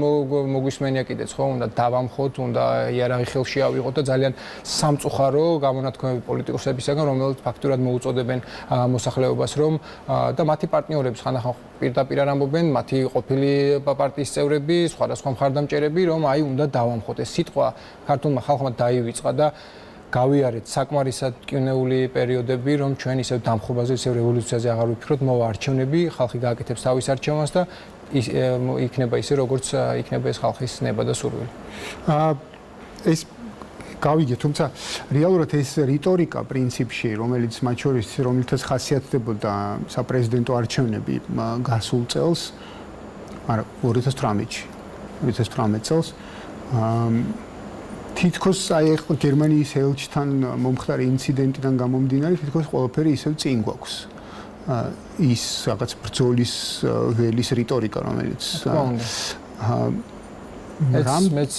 მოგვისმენია კიდეც ხო, უნდა დავამხოთ, უნდა იარაღი ხელში ავიღოთ და ძალიან სამწუხარო გამონათქვამები პოლიტიკოსებისგან, რომელთაც ფაქტურად მოუწოდებენ მოსახლეობას რომ და მათი პარტნიორებს ხანდახან პირდაპირ არ ამბობენ, მათი ყოფილი პარტიის წევრები, სხვადასხვა მხარდამჭერები, რომ აი უნდა დავამხოთ. ეს სიტყვა ქართულმა ხალხმა დაივიწყა და გავიარეთ საკმარისად კინეული პერიოდები, რომ ჩვენ ისევ დამხობაზე, ისევ რევოლუციაზე აღარ ვიფიქროთ, მოვა არჩევნები, ხალხი გააკეთებს თავის არჩევანს და იქნება ისე, როგორც იქნება ეს ხალხის ნება და სურვილი. ეს გავიგე, თუმცა რეალურად ეს რიტორიკა პრინციპში, რომელიც მათ შორის რომელთაც ხასიათდებოდა საპრეზიდენტო არჩევნები გასულ წელს, არა 2018 წელს, თითქოს აი ახლა გერმანიის ელჩთან მომხდარი ინციდენტიდან გამომდინარე, თითქოს ყველაფერი ისევ წინ გვაქვს. ის რაღაც ბრძოლის ველის რიტორიკა, რომელიც მეც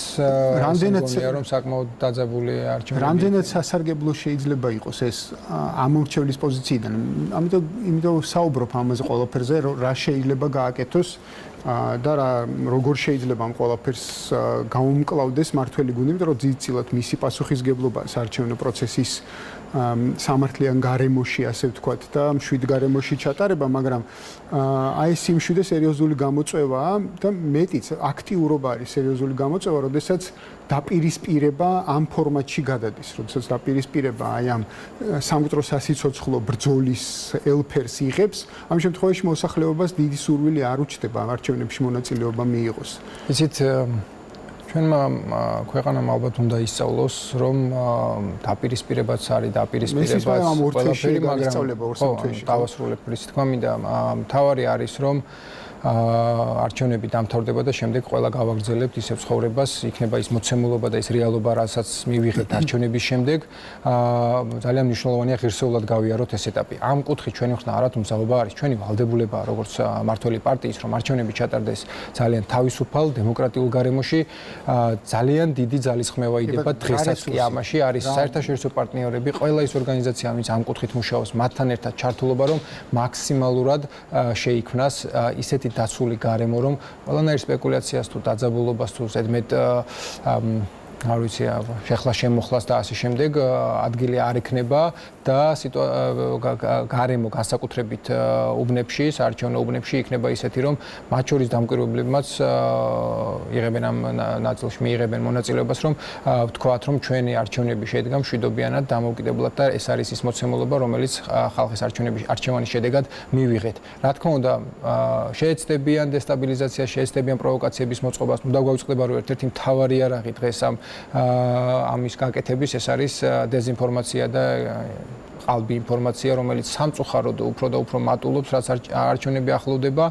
რამდენად რომ საკმაოდ დაძაბული არჩევნები. რამდენად სასარგებლო შეიძლება იყოს ეს ამორჩევლის პოზიციიდან. ამიტომ საუბრობ ამაზე ყველაფერზე, რა შეიძლება გააკეთოს და როგორ შეიძლება ამ ყველაფერს გაუმკლავდეს მართველი გუნდი, იმიტომ რომ ძირწილად მისი პასუხისგებლობა საარჩევნო პროცესის სამართლიან გარემოში, ასე ვთქვათ, და მშვიდ გარემოში ჩატარება, მაგრამ აი ეს სიმშვიდე სერიოზული გამოწვევაა და მეტიც აქტიურობა არის სერიოზული გამოწვევა, როდესაც დაპირისპირება ამ ფორმატში გადადის, როდესაც დაპირისპირება აი ამ სამკვდრო სასიცოცხლო ბრძოლის ელფერს იღებს, ამ შემთხვევაში მოსახლეობას დიდი სურვილი არ უჩნდება არჩევნებში მონაწილეობა მიიღოს. იცით, ჩვენმა ქვეყანამ ალბათ უნდა ისწავლოს, რომ დაპირისპირებაც არის დაპირისპირებაც ყველაფერი, მაგრამ დავასრულებ ისე თქვა მინდა, მთავარი არის რომ არჩევნები დამთავრდება და შემდეგ ყველა გავაგრძელებთ ისევ ცხოვრებას, იქნება ის მოცემულობა და ის რეალობა, რასაც მივიღებთ არჩევნების შემდეგ, ძალიან მნიშვნელოვანია ღირსეულად გავიაროთ ეს ეტაპი. ამ კუთხით ჩვენი ხნა არათუ მზაობა არის, ჩვენი ვალდებულება როგორც მმართველი პარტიის, რომ არჩევნები ჩატარდეს ძალიან თავისუფალ, დემოკრატიულ გარემოში, ძალიან დიდი ძალისხმევა იდება დღესაც კი ამაში არის საერთაშორისო პარტნიორები, ყველა ის ორგანიზაცია, ვინც ამ კუთხით მუშაობს, მათთან ერთად ჩართულობა, რომ მაქსიმალურად შეიქმნას ისეთი დაცული გარემო, რომ ყველანაირ სპეკულაციას თუ დაძაბულობას თუ ზედმეტ არ ვიცი, შეხლა შემოხლას და ასე შემდეგ ადგილი არ ექნება და გარემო განსაკუთრებით უბნებში, საარჩევნო უბნებში იქნება ისეთი, რომ მათ შორის დამკვირვებლებმაც იღებენ ამ ნაწილში მიიღებენ მონაწილეობას, რომ ვთქვათ, რომ ჩვენი არჩევნები შედგა მშვიდობიანად, დამოუკიდებლად და ეს არის ის მოცემულობა, რომელიც ხალხის არჩევანის შედეგად მივიღეთ. Რა თქმა უნდა, შეეცდებიან დესტაბილიზაციას, შეეცდებიან პროვოკაციების მოწყობას, უნდა გვაუწყდება, რომ ერთ-ერთი მთავარი არაღი დღეს ამის გაკეთების ეს არის დეზინფორმაცია და ყალბი ინფორმაცია, რომელიც სამწუხაროდ უფრო და უფრო მატულობს, რაც არჩევნები ახლოვდება.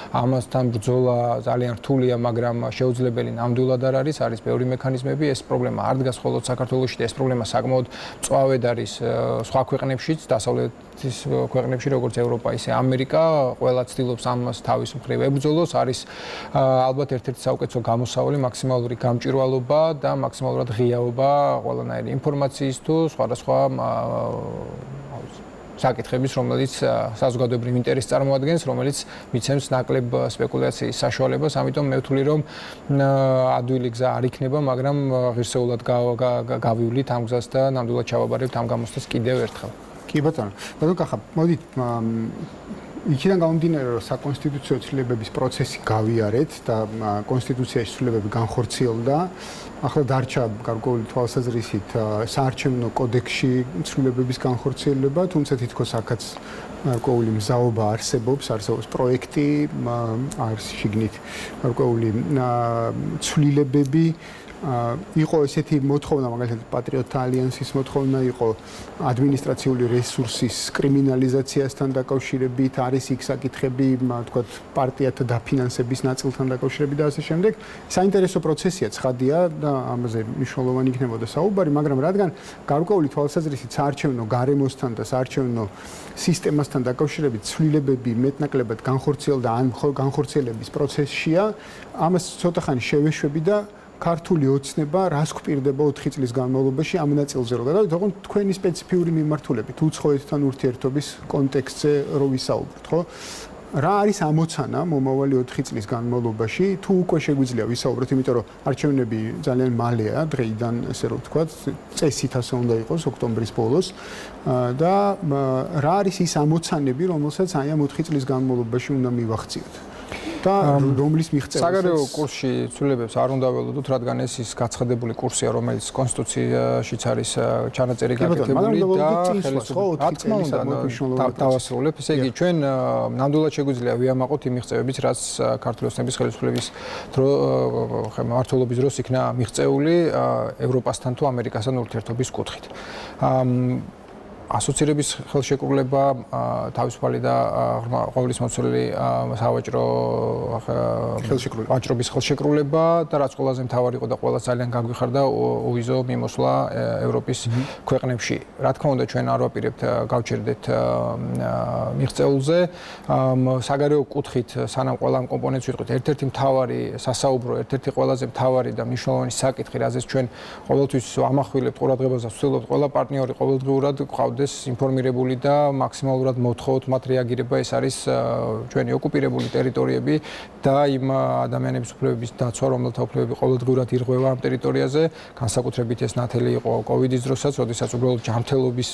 ამასთან ბრძოლა ძალიან რთულია, მაგრამ შეუძლებელი ნამდვილად არ არის, არის ბევრი მექანიზმები. ეს პრობლემა არ დგას მხოლოდ საქართველოში და ეს პრობლემა საკმაოდ მწვავედ არის სხვა ქვეყნებშიც, დასავლეთის ქვეყნებში, როგორც ევროპა, ისე ამერიკა. ყველა ცდილობს ამას თავის მხრივ ებრძოლოს. არის ალბათ ერთ-ერთი საუკეთესო გამოსავალი მაქსიმალური გამჭვირვალობა და მაქსიმალურად ღიაობა ყველანაირი ინფორმაციის თუ სხვადასხვა საკითხების, რომელიც საზოგადოებრივ ინტერესს წარმოადგენს, რომელიც მიცემს ნაკლებ სპეკულაციის საშუალებას, ამიტომ მე ვთვლი, რომ ადვილი გზა არ იქნება, მაგრამ ღირსეულად გავივლით ამ გზას და ნამდვილად ჩავაბარებთ ამ გამოცდას კიდევ ერთხელ. კი ბატონო. ბატონო კახა, მოდით იქიდან გამომდინარე, რომ საკონსტიტუციო ცვლილებების პროცესი გავიარეთ და კონსტიტუციაში ცვლილებები განხორციელდა. ახლა დარჩა გარკვეული თვალსაზრისით საარჩევნო კოდექსში ცვლილებების განხორციელება, თუმცა თითქოს აქაც გარკვეული მზაობა არსებობს პროექტი, არის შიგნით გარკვეული ცვლილებები. იყო ესეთი მოთხოვნა, მაგალითად პატრიოტთა ალიანსის მოთხოვნა იყო ადმინისტრაციული რესურსის კრიმინალიზაციასთან დაკავშირებით, არის იქ საკითხები, თქვათ, პარტიათა დაფინანსების ნაწილთან დაკავშირებით და ასე შემდეგ. საინტერესო პროცესია, ცხადია და ამაზე მნიშვნელოვანი იქნებოდა საუბარი, მაგრამ რადგან გარკვეული თვალსაზრისით საარჩევნო გარემოსთან და საარჩევნო სისტემასთან დაკავშირებით ცვლილებები მეტნაკლებად განხორციელდა ან განხორციელების პროცესშია, ამას ცოტა ხანი შევეშვები და ქართული ოცნება რას გვპირდება 4 წლის განმავლობაში ამ ნაწილზე რომ გადავიდეთ, თქო თქვენი სპეციფიური მიმართულებით უცხოეთთან ურთიერთობის კონტექსტზე რო ვისაუბროთ, ხო? რა არის ამოცანა მომავალი 4 წლის განმავლობაში, თუ უკვე შეგვიძლია ვისაუბროთ, იმიტომ რომ არჩევნები ძალიან მალეა, დღეიდან ესე რომ ვთქვათ, წესით ასე უნდა იყოს ოქტომბრის ბოლოს და რა არის ის ამოცანები, რომელსაც აი ამ 4 წლის განმავლობაში უნდა მივახციოთ? და რომლის მიღწევას საგარეო კურსში ცვლილებებს არ უნდა ველოდოთ, რადგან ეს ის გაცხადებული კურსია, რომელიც კონსტიტუციაში არის ჩანაწერი გაკეთებული და ხელისუფლება დავასრულებ. ესე იგი, ჩვენ ნამდვილად შეგვიძლია ვიამაყოთ იმ მიღწევების, რაც ქართული ოცნების ხელისუფლების მმართველობის დროს იქნა მიღწეული ევროპასთან თუ ამერიკასთან ურთიერთობის კუთხით. ასოცირების ხელშეკრულება, თავისუფალი და ყოვლისმოცლილი სავაჭრო ვაჭრობის ხელშეკრულება და რაც ყველაზე მთავარი იყო და ყველა ძალიან გაგვიხარდა უვიზო მიმოსვლა ევროპის ქვეყნებში. რა თქმა უნდა, ჩვენ არ ვაპირებთ გავჩერდეთ მიღწეულზე. საგარეო კუთხით, სანამ ყველა ამ კომპონენტს ვიტყვით, ერთ-ერთი მთავარი სასაუბრო, ერთ-ერთი ყველაზე მთავარი და მნიშვნელოვანი საკითხი, რაზეც ჩვენ ყოველთვის ამახვილებთ ყურადღებას და ვცდილობთ ყველა პარტნიორი ყოველდღიურად ინფორმირებული და მაქსიმალურად მოთხოვთ მათ რეაგირება, ეს არის ჩვენი ოკუპირებული ტერიტორიები და იმ ადამიანების უფლებების დაცვა, რომელთა უფლებები ყოველდღურად ირღვევა ამ ტერიტორიაზე, განსაკუთრებით ეს ნათელი იყო კოვიდის დროსაც, როდესაც უბრალოდ ჯანმრთელობის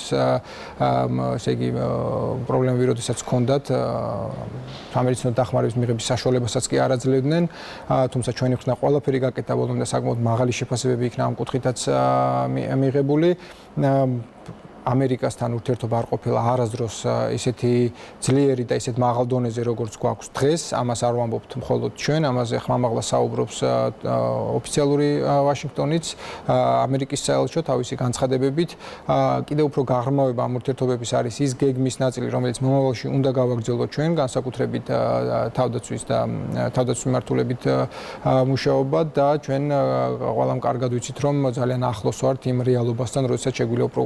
ესე იგი პრობლემები როდესაც ჰქონდათ, სამედიცინო დახმარების მიღების საშუალებასაც კი არ აძლევდნენ, თუმცა ჩვენი ხნა ყველაფერი გაკეთდა ბოლომდე საკმაოდ მაღალი შეფასებები იქნა ამ კუთხითაც მიღებული. ამერიკასთან ურთიერთობა არ ყოფილა არასდროს ისეთი ძლიერი და ისეთ მაღალ დონეზე, როგორც გვაქვს დღეს. ამას არ ვამბობთ მხოლოდ ჩვენ, ამაზე ხმამაღლა საუბრობს ოფიციალური ვაშინგტონიც, ამერიკის საელჩო თავისი განცხადებებით. კიდევ უფრო გაღრმავება ამ ურთიერთობების არის ის გეგმის ნაწილი, რომელიც მომავალში უნდა გავაგრძელოთ ჩვენ, განსაკუთრებით თავდაცვის და თავდაცვის მიმართულებით მუშაობა და ჩვენ ყველამ კარგად ვიცით, რომ ძალიან ახლოს ვართ იმ რეალობასთან, როდესაც შეგვიძლია უფრო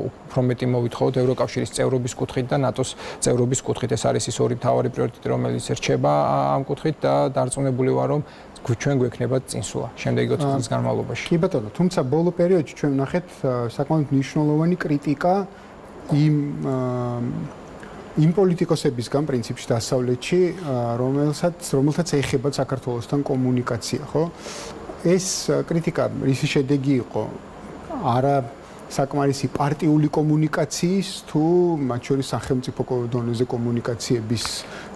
მეტი მოვითხოვოთ ევროკავშირის წევრობის კუთხით და ნატოს წევრობის კუთხით. ეს არის ის ორი მთავარი პრიორიტეტი, რომელიც რჩება ამ კუთხით და დარწმუნებული ვარ, რომ ჩვენ გვექნება წინსვლა შემდეგი 4 წლის განმავლობაში. კი ბატონო, თუმცა ბოლო პერიოდში ჩვენ ვნახეთ საკმაოდ მნიშვნელოვანი კრიტიკა იმ პოლიტიკოსებისგან პრინციპში დასავლეთში, რომელთაც ეხება საქართველოსთან კომუნიკაცია, ხო? ეს კრიტიკა ისი შედეგი იყო? არა საკმარისი პარტიული კომუნიკაციის თუ მათ შორის სახელმწიფო დონეზე კომუნიკაციების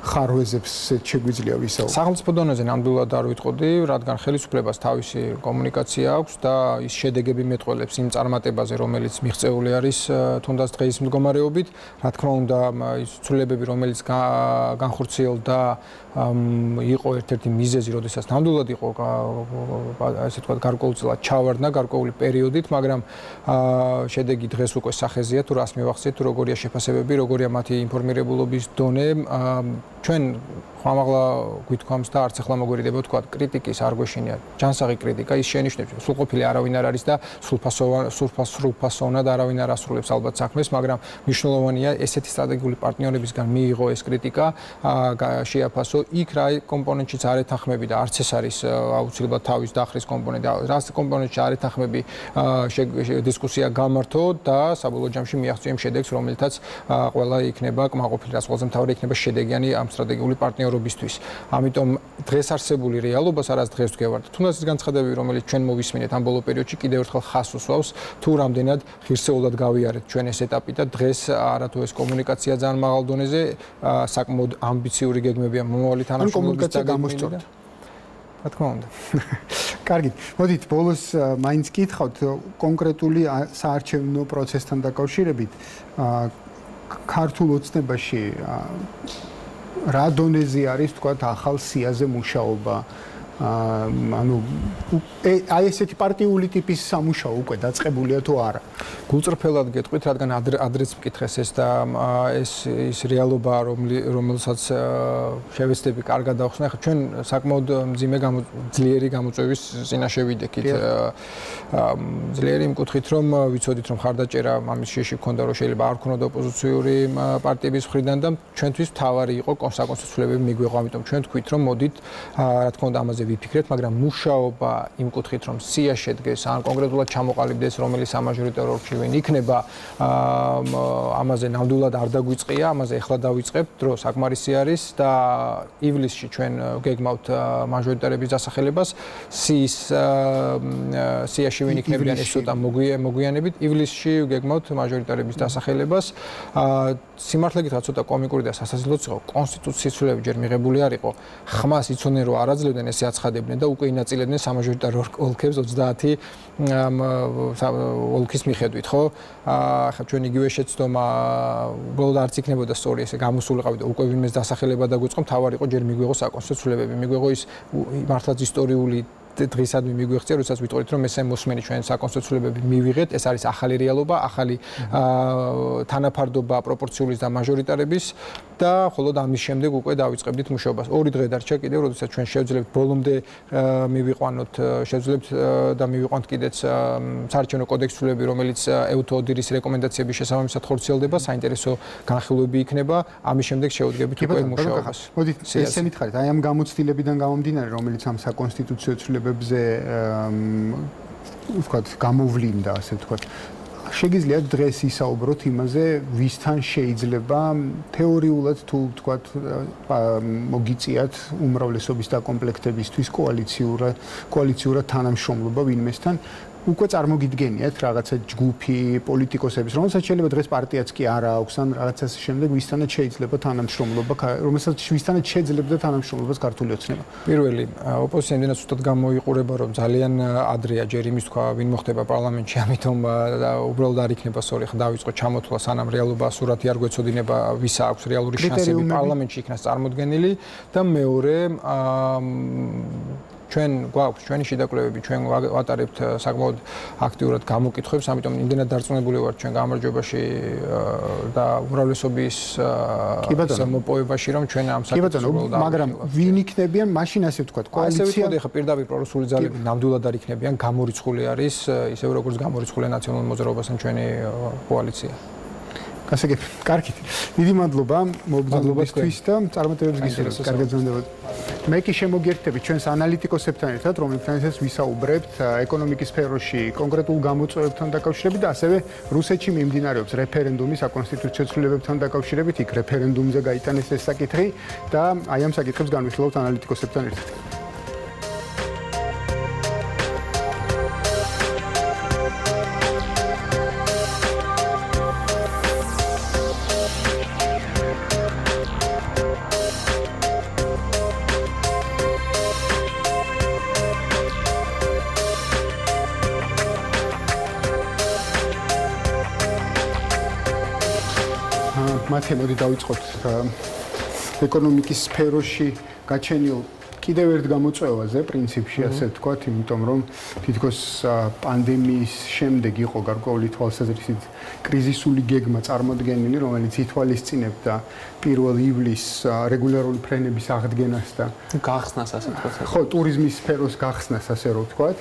ხარვეზებს შეგვიძლია ვისაუბროთ. სახელმწიფო დონეზე ნამდვილად არ ვიტყოდი, რადგან ხელისუფლებას თავისი კომუნიკაცია აქვს და ის შედეგები მეტყველებს იმ წარმატებაზე, რომელიც მიღწეული არის თუნდაც დღეის მდგომარეობით. რა თქმა უნდა, ის ცვლილებები, რომელიც განხორციელდა იყო ერთ-ერთი მიზეზი, როდესაც ნამდვილად იყო ასე ვთქვათ გარკვეულწილად ჩავარდნა გარკვეული პერიოდით, მაგრამ შედეგი დღეს უკვე სახეზეა, თუ რას მივახციეთ, თუ როგორია შეფასებები, როგორია მათი ინფორმირებულობის დონე. ჩვენ ხმამაღლა გვითქვამს და არც ახლა მოგვერიდება თქვა კრიტიკის არ გვეშინია ჯანსაღი კრიტიკა ის შენიშნებს სრულყოფილი არავინ არ არის და სრულფასოვნად არავინ არ ასრულებს ალბათ საქმეს, მაგრამ მნიშვნელოვანია ესეთი სტრატეგიული პარტნიორებისგან მიიღო ეს კრიტიკა, შეაფასო იქ რა კომპონენტშიც არ ეთანხმები და არც ეს არის აუცილებლად თავის დახრის კომპონენტი, რა კომპონენტში არ ეთანხმები დისკუსია გამართო და საბოლოო ჯამში მიაღწია იმ შედეგს, რომელთაც ყველა იქნება კმაყოფილი, რაც ყველაზე მთავარი იქნება შედეგიანი ამ სტრატეგიული პარტნიორობისთვის. ამიტომ დღეს არსებული რეალობას არას დღეს ვგევართ. თუნდაც ის განცხადებები, რომელიც ჩვენ მოვისმინეთ ამ ბოლო პერიოდში, კიდევ ერთხელ ხაზს უსვავს, თუ რამდენად ღირსეულად გავიარეთ ჩვენ ეს ეტაპი და დღეს არათუ ეს კომუნიკაცია ძალიან მაღალ დონეზე, საკმაოდ ამბიციური გეგმებია მომავალი თანამშრომლობის გამოსწორდა. რა თქმა უნდა. კარგი, მოდით ბოლოს მაინც გითხავთ კონკრეტული საარჩევნო პროცესთან დაკავშირებით, ქართულ ოცნებაში რა დონეზე არის თქვა ახალ სიაზე მუშაობა, ანუ აი ესეთი პარტიული ტიპის სამუშაო უკვე დაწყებულია თუ არა? გულწრფელად გეტყვით, რადგან ადრეც მკითხეს ეს და ის რეალობა, რომელსაც შევეცდები კარგად დავხსნა. ახლა ჩვენ საკმაოდ ძლიერი გამოწვევის წინაშე ვიდექით. ძლიერი იმ კუთხით, რომ ვიცოდით, რომ ხარდაჭერა ამის შეში გქონდა, რომ შეიძლება არ ქონოდა ოპოზიციური პარტიების მხრიდან და ჩვენთვის მთავარი იყო საკონსტიტუციო ცვლილებები მიგვიღო, ამიტომ ჩვენ თქვით, რომ მოდით, რა თქმა უნდა, ამაზე ვიფიქრეთ, მაგრამ მუშაობა იმ კუთხით, რომ სია შედგეს, ან კონკრეტულად ჩამოყალიბდეს, რომელიც სამაჟორიტარო ოლქში ვინ იქნება, ამაზე ნამდვილად არ დაგვიწყია, ამაზე ეხლა დავიწყებთ, დრო საკმარისი არის და ივლისში ჩვენ გეგმავთ მაჟორიტარების დასახელებას, სიაში ვინ იქნებიან ეს ცოტა მოგვიანებით, ივლისში გეგმავთ მაჟორიტარების დასახელებას. სიმართლე გითხრათ, ცოტა კომიკური და სასაცილოც იყო, კონსტიტუციის ცვლილება ჯერ მიღებული არ იყო. ხმას იცოდნენ, რომ არ აძლევდნენ, ესე აცხადებდნენ და უკვე ინაწილებდნენ სამაჟორიტარო ოლქებს 30 ოლქის მიხედვით, ხო? ახლა ჩვენ იგივე შეცდომა ბოლოდ არც იქნებოდა სწორი ესე გამოსულიყავი და უკვე ვინმეს დასახელება დაგვიწყო, თავარი იყო ჯერ მიგვიღო საკონსტიტუციო ცვლილებები, მიგვიღო ის მართლაც ისტორიული დღისადმი მიგვიღწია, როდესაც ვიტყოდით, რომ ესე მოსმენი ჩვენ საკონსტიტუციო ცვლილებები მივიღეთ, ეს არის ახალი რეალობა, ახალი თანაფარდობა პროპორციული და მაჟორიტარების და მხოლოდ ამის შემდეგ უკვე დავიწყებდით მუშაობას. ორი დღე დარჩა კიდევ, როდესაც ჩვენ შევძლებთ ბოლომდე მივიყვანოთ, შევძლებთ და მივიყვანთ კიდეც საარჩევნო კოდექსის ცვლილებები, რომელიც ევთო-ოდირის რეკომენდაციების შესაბამისად ხორციელდება, საინტერესო განხილვები იქნება, ამის შემდეგ შევდგებით უკვე მუშაობას. მოდით ესე მითხარით, აი ამ გამოცდილებიდან გამომდინარე, რომელიც ამ საკონსტიტუციო ცვლილებებზე ვთქვათ, გამოვლინდა, ასე ვთქვათ. შეგიძლიათ დღეს ისაუბროთ იმაზე, ვისთან შეიძლება თეორიულად თუ ვთქვათ, მოგიწიათ უმრავლესობის დაკომპლექტებისთვის კოალიციურად თანამშრომლობა ვინმესთან, უკვე წარმოგიდგენიათ რაღაცა ჯგუფი პოლიტიკოსების, რომელსაც შეიძლება დღეს პარტიაც კი არ აქვს, ან რაღაცას შემდეგ ვისთანაც შეიძლება თანამშრომლობა, რომელსაც ვისთანაც შეძლებდა თანამშრომლობას ქართული ოცნება. პირველი, ოპოზიცია იმდენად სუსტად გამოიყურება, რომ ძალიან ადრეა ჯერ იმის თქვა, ვინ მოხდება პარლამენტში, ამიტომ უბრალოდ არ იქნება სწორი, ხა დავიწყო ჩამოთვლა, სანამ რეალობა სურათი არ გვეცოდინება, ვის აქვს რეალური შანსები პარლამენტში იქნას წარმოდგენილი და მეორე ჩვენ გვაქვს ჩვენი შედაკლებები, ჩვენ ვატარებთ საკმაოდ აქტიურად გამოკითხვებს, ამიტომ იმდენად დარწმუნებული ვართ ჩვენ გამარჯვებაში და უმრავლესობის მოპოვებაში, რომ ჩვენ ამ საკითხს უბრალოდ მაგრამ ვინ იქნებიან, მაშინ ასე ვთქვათ, კოალიცია. ასე ვთქვათ, ეხლა პირდაპირ პრორუსული ძალები ნამდვილად არ იქნებიან, გამორიცხული არის, ისევ როგორც გამორიცხულია ნაციონალურ მოძრაობასთან ჩვენი კოალიცია. გასაგები, კარგით. დიდი მადლობა მოგზაურობისთვის და წარმატებებს გისურვებთ. კარგად გრძნობთ. მე კი შემოგიერთდებით ჩვენს ანალიტიკოსებთან ერთად, რომლებთანაც ვისაუბრებთ ეკონომიკის სფეროში კონკრეტულ გამოწვევებთან დაკავშირებით და ასევე რუსეთში მიმდინარეობს რეფერენდუმი საკონსტიტუციო ცვლილებებთან დაკავშირებით, იქ რეფერენდუმზე გაიტანეს ეს საკითხი და აი ამ საკითხებს განვიხილავთ ანალიტიკოსებთან ერთად. მათე მოდი დავიწყოთ ეკონომიკის სფეროში გაჩენილ კიდევ ერთ გამოწვევაზე პრინციპში ასე ვთქვათ, იმიტომ რომ თითქოს პანდემიის შემდეგ იყო გარკვეული თვალსაზრისით კრიზისული გეგმა წარმოდგენილი, რომელიც ითვალისწინებდა 1 ივლისს რეგულარული ფრენების აღდგენას და გახსნას ასე ვთქვათ. ხო, ტურიზმის სფეროს გახსნას ასე რომ ვთქვათ.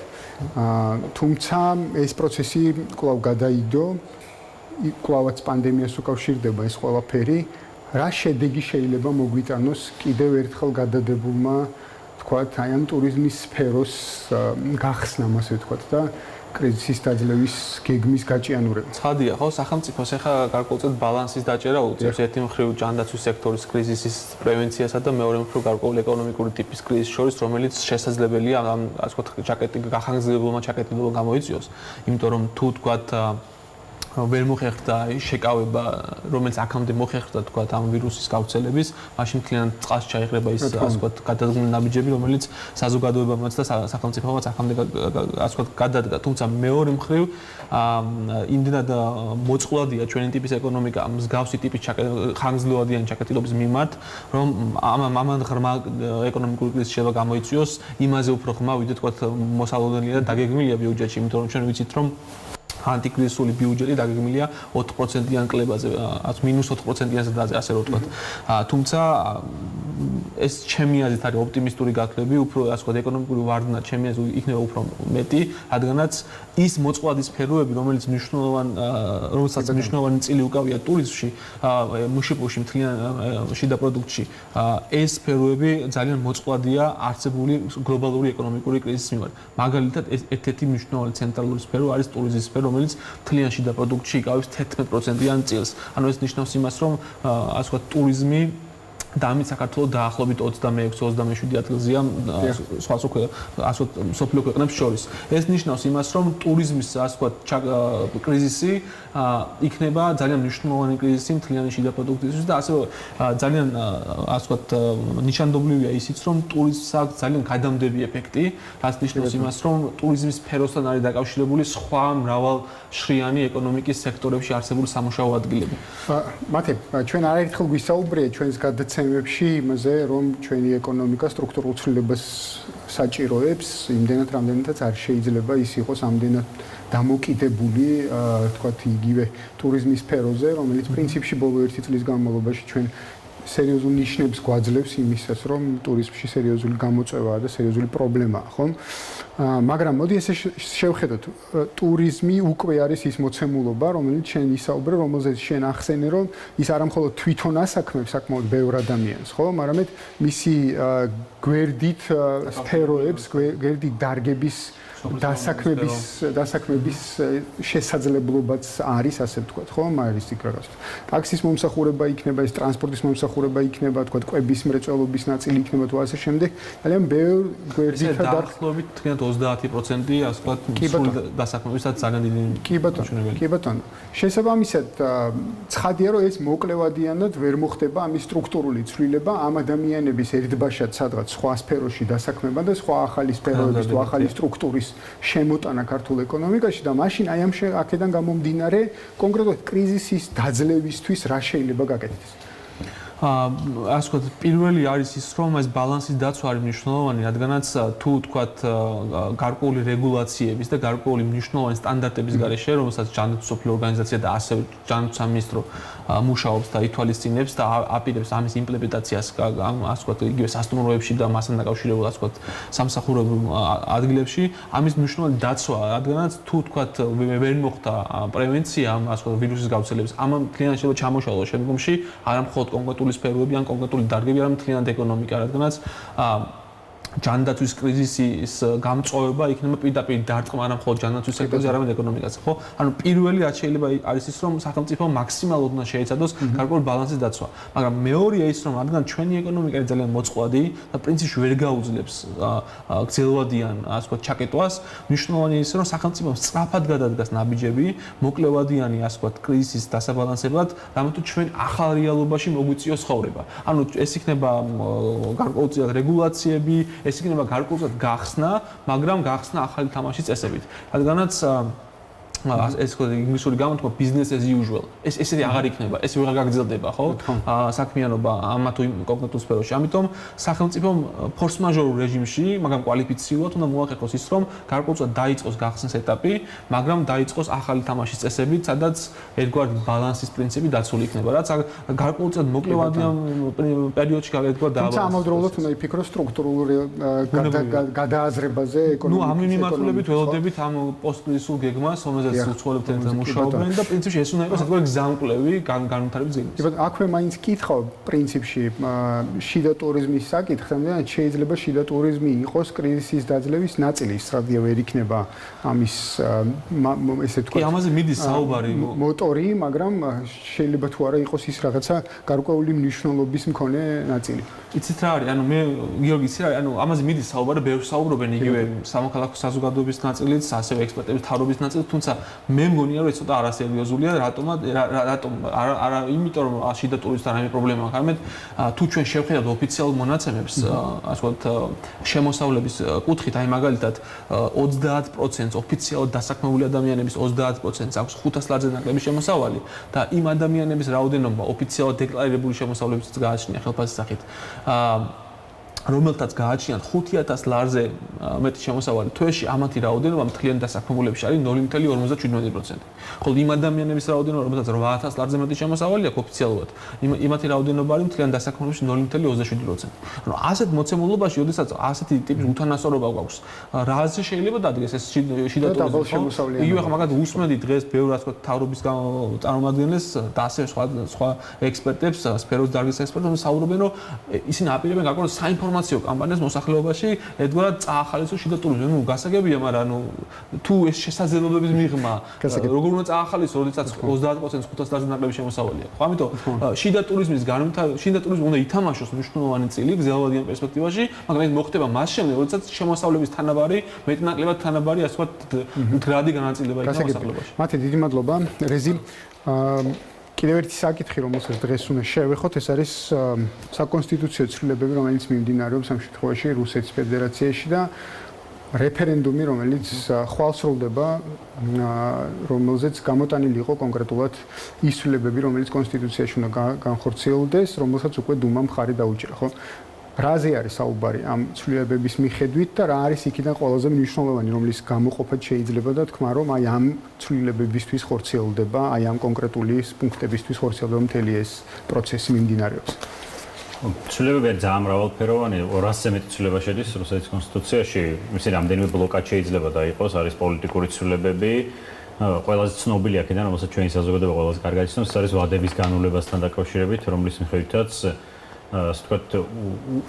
თუმცა ეს პროცესი კვლავ გადაიდო, კვლავაც პანდემიას უკავშირდება ეს ყველაფერი. რა შედეგი შეიძლება მოგვიტანოს კიდევ ერთხელ გადადებულმა, თქვათ, აი ამ ტურიზმის სფეროს გახსნამ, ასე ვთქვათ და კრიზისის დაძლევის გეგმის გაჭიანურება. ცხადია, ხო, სახელმწიფოს ახლა გარკვეულწილად ბალანსის დაჭერა უწევს ერთი მხრივ ჯანდაცვის სექტორის კრიზისის პრევენციასა და მეორე მხრივ გარკვეული ეკონომიკური ტიპის კრიზისის შორის, რომელიც შესაძლებელია ამ ასე ვთქვათ გახანგრძლივებულმა ჩაკეტილებულმა გამოიწვიოს, იმიტომ რომ თუ თქვათ ვერ მოხერხდა შეკავება, რომელიც აქამდე მოხერხდა თქვა ამ ვირუსის გავრცელების, მაშინ მთლიანად წყალში ჩაიღრება ის ასე ვთქვათ გადადგმული ნაბიჯები, რომელიც საზოგადოებამაც და სახელმწიფოებმაც აქამდე ასე ვთქვათ გადადგა. თუმცა მეორე მხრივ იმდენად მოწყვლადია ჩვენი ტიპის ეკონომიკა მსგავსი ტიპის ხანგრძლივადიანი ჩაკეტილობის მიმართ, რომ ამან ღრმა ეკონომიკური კრიზისი შეიძლება გამოიწვიოს, იმაზე უფრო ხმა ვიდრე თქვათ მოსალოდნელია და დაგეგმილია ბიუჯეტში, იმიტომ რომ ჩვენ ვიცით რომ ანტიკრიზისული ბიუჯეტი დაგეგმილია 4%-იან კლებაზე, -4%-იან ზრდაზე, ასე რომ ვთქვათ. თუმცა ეს ჩემი აზრით არის ოპტიმისტური გაქრები, უფრო ასე ვთქვათ, ეკონომიკური ვარდნა ჩემი აზრით იქნება უფრო მეტი, რადგანაც ის მოწყვლადი სფეროები, რომელიც მნიშვნელოვანი წილი უკავია ტურიზმში, მუშიპოში, მთლიან შიდა პროდუქტში, ეს სფეროები ძალიან მოწყვლადია არსებული გლობალური ეკონომიკური კრიზისის მიმართ. მაგალითად, ერთ-ერთი მნიშვნელოვანი ცენტრალური სფერო არის ტურიზმის სფერო, რომელიც თლიან შიდა პროდუქტში იკავებს 11%-იან წილს. ანუ ეს ნიშნავს იმას, რომ ასე ვთქვათ, ტურიზმი დამით საქართველოს დაახლოებით 26-27 ადგილზეა სხვა სოფლიო ქვეყნებს შორის. ეს ნიშნავს იმას, რომ ტურიზმის ასე ვთქვათ კრიზისი იქნება ძალიან მნიშვნელოვანი კრიზისი მთლიანი შიდა პროდუქტისთვის და ასევე ძალიან ასე ვთქვათ ნიშანდობლივია ისიც, რომ ტურიზმს აქვს ძალიან გადამდები ეფექტი, რაც ნიშნავს იმას, რომ ტურიზმის სფეროსთან არის დაკავშირებული სხვა მრავალშრიანი ეკონომიკის სექტორებში არსებული სამუშაო ადგილები. მათე, ჩვენ არაერთხელ გვისაუბრია ჩვენს გადაცემებში იმაზე, რომ ჩვენი ეკონომიკა სტრუქტურულ ცვლილებას საჭიროებს, იმდენად რამდენადაც არ შეიძლება ის იყოს ამდენად დამოკიდებული, თქვათ, იგივე ტურიზმის სფეროზე, რომელიც პრინციპში ბოლო 1 წლის განმავლობაში ჩვენ სერიოზულ ნიშნებს გვაძლევს იმისას, რომ ტურიზმში სერიოზული გამოწვევაა და სერიოზული პრობლემაა, ხომ? მაგრამ მოდი ესე შევხედოთ, ტურიზმი უკვე არის ის მოცემულობა, რომელიც შენ ისაუბრე, რომელზეც შენ ახსენე, რომ ის არა მხოლოდ თვითონ ასაქმებს საკმაოდ ბევრ ადამიანს, ხო, არამედ მისი გვერდით სფეროებს, გვერდით დარგების დასაქმების შესაძლებლობაც არის, ასე ვთქვათ, ხო? მაერის იქ რაღაც. ტაქსის მომსახურება იქნება, ეს ტრანსპორტის მომსახურება იქნება, თქვათ, ყვების მრეწველობის ნაწილი იქნება თუ ასე შემდეგ. ძალიან ბევრ გვერდით და დაახლოებით თქვენ 30%, ასე ვთქვათ, სრული დასაქმებისაც ძალიან დიდი კი ბატონო. შესაბამისად, ცხადია, რომ ეს მოკლევადიანად ვერ მოხდება ამის სტრუქტურული ცვლილება ამ ადამიანების ერთბაშად სადღაც სხვა სფეროში დასაქმება და სხვა ახალი სფეროების თუ ახალი სტრუქტურის შემოტანა ქართულ ეკონომიკაში და მაშინ აი ამ აქედან გამომდინარე კონკრეტულად კრიზისის დაძლევისთვის რა შეიძლება გაკეთდეს? ასე ვთქვათ, პირველი არის ის, რომ ეს ბალანსის დაცვა არის მნიშვნელოვანი, რადგანაც თუ თქვათ გარკვეული რეგულაციების და გარკვეული მნიშვნელოვანი სტანდარტების გარეშე, რომელსაც ჯანდაცვის სოფლიო ორგანიზაცია და ასევე ჯანდაცვის სამინისტრო მუშაობს და ითვალისწინებს და აპირებს ამის იმპლემენტაციას, ასე ვთქვათ, იგივე სასტუმროებში და მასთან დაკავშირებულ, ასე ვთქვათ, სამსახურებრივ ადგილებში, ამის მნიშვნელოვანი დაცვა, რადგანაც თუ თქვათ ვერ მოხდა პრევენცია ამ, ასე ვთქვათ, ვირუსის გავრცელების, ამ მთლიანად შეიძლება ჩამოშალოს შემდგომში არა მხოლოდ კონკრეტული სფეროები ან კონკრეტული დარგები, არამედ მთლიანად ეკონომიკა, რადგანაც ჯანდაცვის კრიზისის გამწვავება იქნება პირდაპირ დარტყმა არა მხოლოდ ჯანდაცვის სექტორზე, არამედ ეკონომიკაზე, ხო? ანუ პირველი რაც შეიძლება არის ის, რომ სახელმწიფო მაქსიმალურად უნდა შეეცადოს გარკვეული ბალანსის დაცვა. მაგრამ მეორეა ის, რომ რადგან ჩვენი ეკონომიკა არის ძალიან მოწყვლადი და პრინციპში ვერ გაუძლებს გრძელვადიან, ასე ვთქვათ, ჩაკეტვას, მნიშვნელოვანია ის, რომ სახელმწიფო სწრაფად გადადგას ნაბიჯები, მოკლევადიანი, ასე ვთქვათ, კრიზისის დასაბალანსებლად, რამე თუ ჩვენ ახალ რეალობაში მოგვიწიოს ცხოვრება. ანუ ეს იქნება გარკვეულწილად რეგულაციები, ეს იქნება გარკვეულწილად გახსნა, მაგრამ გახსნა ახალი თამაშის წესებით. რადგანაც ეს ინგლისური გამოთქმა business as usual. ესეთი აღარ იქნება, ეს ვეღარ გაგრძელდება, ხო? საქმიანობა ამ თუ იმ კონკრეტულ სფეროში. ამიტომ სახელმწიფომ ფორს მაჟორულ რეჟიმში, მაგრამ კვალიფიციურად უნდა მოახერხოს ის, რომ გარკვეულწილად დაიწყოს გახსნის ეტაპი, მაგრამ დაიწყოს ახალი თამაშის წესებით, სადაც ერთგვარი ბალანსის პრინციპი დაცული იქნება, რაც გარკვეულწილად მოკლევადიან პერიოდში ერთგვარ დააბალანსებს. თუმცა ამავდროულად უნდა იფიქროს სტრუქტურულ გადააზრებაზე ეკონომიკის. ამ მიმართულებით ველოდებით ამ პოსტკრიზისულ გეგმას, რომელზეც უცხოელებთან მუშაობენ და პრინციპში ეს უნდა იყოს ერთგვარი გზამკვლევი განვითარების გეგმის. კი ბატონო, აქვე მაინც კითხავ პრინციპში შიდა ტურიზმის საკითხს, ამდენად შეიძლება შიდა ტურიზმი იყოს კრიზისის დაძლევის ნაწილი, სრადია ვერ იქნება ამის ესე ვთქვათ. კი, ამაზე მიდის საუბარი. მოტორი, მაგრამ შეიძლება თუ არა იყოს ის რაღაცა გარკვეული მნიშვნელობის მქონე ნაწილი. იცით რა არის? ანუ მე გიორგი იცი რა არის? ანუ ამაზე მიდის საუბარი, ბევრ საუბრობენ იგივე სამოქალაქო საზოგადოების ნაწილიც, ასევე ექსპერტების თავრობის ნაწილიც, თუმცა მე მგონია რომ ეს ცოტა არასერიოზულია, რატომ არა იმიტომ რომ შიდა ტურიზმთან რაიმე პრობლემა აქვს, არამედ თუ ჩვენ შევხედავთ ოფიციალურ მონაცემებს, ასე ვთქვათ, შემოსავლების კუთხით, აი მაგალითად 30% ოფიციალურად დასაქმებული ადამიანების 30% აქვს 500 ლარზე ნაკლები შემოსავალი და იმ ადამიანების რაოდენობა ოფიციალურად დეკლარირებული შემოსავლებიც გააჩნია ხელფასის სახით. რომელთაც გააჩნიათ 5000 ლარზე მეტი შემოსავალი თვეში, ამათი რაოდენობა მთლიან დასაქმებულებში არის 0.57%. ხოლო იმ ადამიანების რაოდენობა, რომელთაც 8000 ლარზე მეტი შემოსავალი აქვს ოფიციალურად, იმათი რაოდენობა არის მთლიან დასაქმებულებში 0.27%. ანუ ასეთ მოცემულობაში, როდესაც ასეთი ტიპის უთანასწორობა გვაქვს, რაზე შეიძლება დადგეს ეს შიდა ტურიზმი? იგივე ხა მაგათ უსმენდი დღეს ბევრ ასე ვთქვათ თავრობის წარმომადგენლებს და ასევე სხვა ექსპერტებს, სფეროს დარგის ექსპერტებს საუბრობენ, რომ ისინი აპირებენ გარკვეულ საინფორმაციო კამპანიას მოსახლეობაში ერთგვარად წაახალისოს შიდა ტურიზმი. ნუ გასაგებია, მაგრამ ანუ თუ ეს შესაძლებლობების მიღმა როგორ უნდა წაახალისო, როდესაც 30% 500 ლარზე ნაკლები შემოსავალია. ხო, ამიტომ შიდა ტურიზმის შიდა ტურიზმი უნდა ითამაშოს მნიშვნელოვანი წილი გრძელვადიან პერსპექტივაში, მაგრამ ეს მოხდება მას შემდეგ, როდესაც შემოსავლების თანაბარი, მეტნაკლებად თანაბარი, ასე ვთქვათ, მდგრადი განაწილება იქნება მოსახლეობაში. მათე დიდი მადლობა, რეზი. კიდევ ერთი საკითხი, რომელსაც დღეს უნდა შევეხოთ, ეს არის საკონსტიტუციო ცვლილებები, რომელიც მიმდინარეობს ამ შემთხვევაში რუსეთის ფედერაციაში და რეფერენდუმი, რომელიც ხვალ სრულდება, რომელზეც გამოტანილი იყო კონკრეტულად ის ცვლილებები, რომელიც კონსტიტუციაში უნდა განხორციელდეს, რომელსაც უკვე დუმამ მხარი დაუჭირა, ხო? რაზე არის საუბარი ამ ცვლილებების მიხედვით და რა არის იქიდან ყველაზე მნიშვნელოვანი, რომლის გამოყოფაც შეიძლება და თქვა, რომ აი ამ ცვლილებებისთვის ხორციელდება, აი ამ კონკრეტული პუნქტებისთვის ხორციელდება მთელი ეს პროცესი მიმდინარეობს. ცვლილებები არის ძალიან მრავალფეროვანი, 200-ზე მეტი ცვლილება შედის რუსეთის კონსტიტუციაში, მისი რამდენიმე ბლოკად შეიძლება დაიყოს, არის პოლიტიკური ცვლილებები. ყველაზე ცნობილი აქედან, რომელსაც ჩვენი საზოგადოება ყველაზე კარგად იცნობს, არის ვადების განულებასთან დაკავშირებით, რომლის მიხედვითაც ასე ვთქვათ,